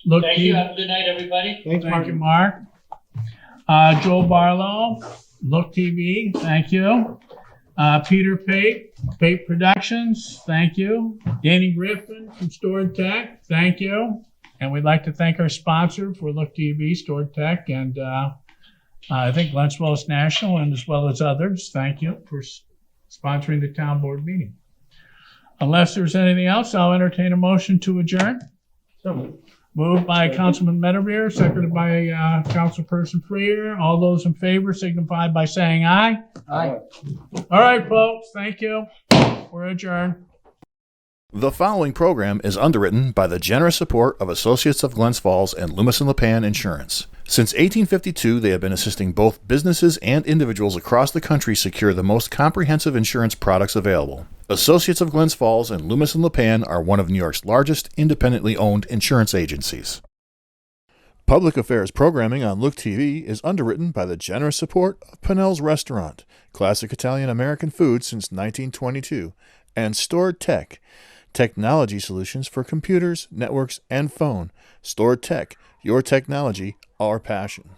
Thank you. Have a good night, everybody. Thank you, Mark. Joel Barlow, Look TV, thank you. Peter Pate Productions, thank you. Danny Griffin from Stored Tech, thank you. And we'd like to thank our sponsor for Look TV, Stored Tech, and I think Glens Falls National, and as well as others. Thank you for sponsoring the town board meeting. Unless there's anything else, I'll entertain a motion to adjourn. Moved by Councilman Medevere, seconded by Councilperson Freer. All those in favor signify by saying aye. Aye. All right, folks. Thank you. We're adjourned. The following program is underwritten by the generous support of Associates of Glens Falls and Loomis & Lipan Insurance. Since 1852, they have been assisting both businesses and individuals across the country secure the most comprehensive insurance products available. Associates of Glens Falls and Loomis & Lipan are one of New York's largest independently owned insurance agencies. Public affairs programming on Look TV is underwritten by the generous support of Pinnell's Restaurant, classic Italian-American food since 1922, and Stored Tech, technology solutions for computers, networks, and phone. Stored Tech, your technology, our passion.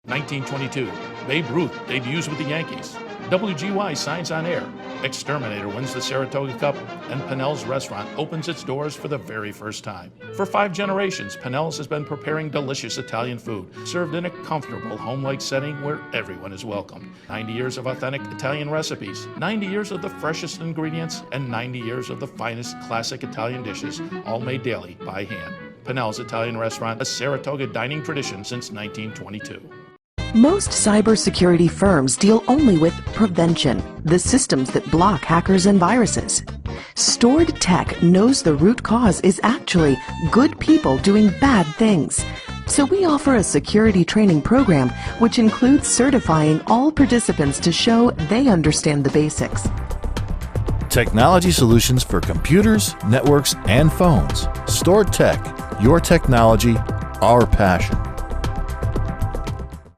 1922, Babe Ruth debuts with the Yankees. WGY signs on air. Exterminator wins the Saratoga Cup, and Pinnell's Restaurant opens its doors for the very first time. For 5 generations, Pinnell's has been preparing delicious Italian food, served in a comfortable, home-like setting where everyone is welcomed. 90 years of authentic Italian recipes, 90 years of the freshest ingredients, and 90 years of the finest classic Italian dishes, all made daily by hand. Pinnell's Italian Restaurant, a Saratoga dining tradition since 1922. Most cybersecurity firms deal only with prevention, the systems that block hackers and viruses. Stored Tech knows the root cause is actually good people doing bad things. So we offer a security training program which includes certifying all participants to show they understand the basics. Technology solutions for computers, networks, and phones. Stored Tech, your technology, our passion.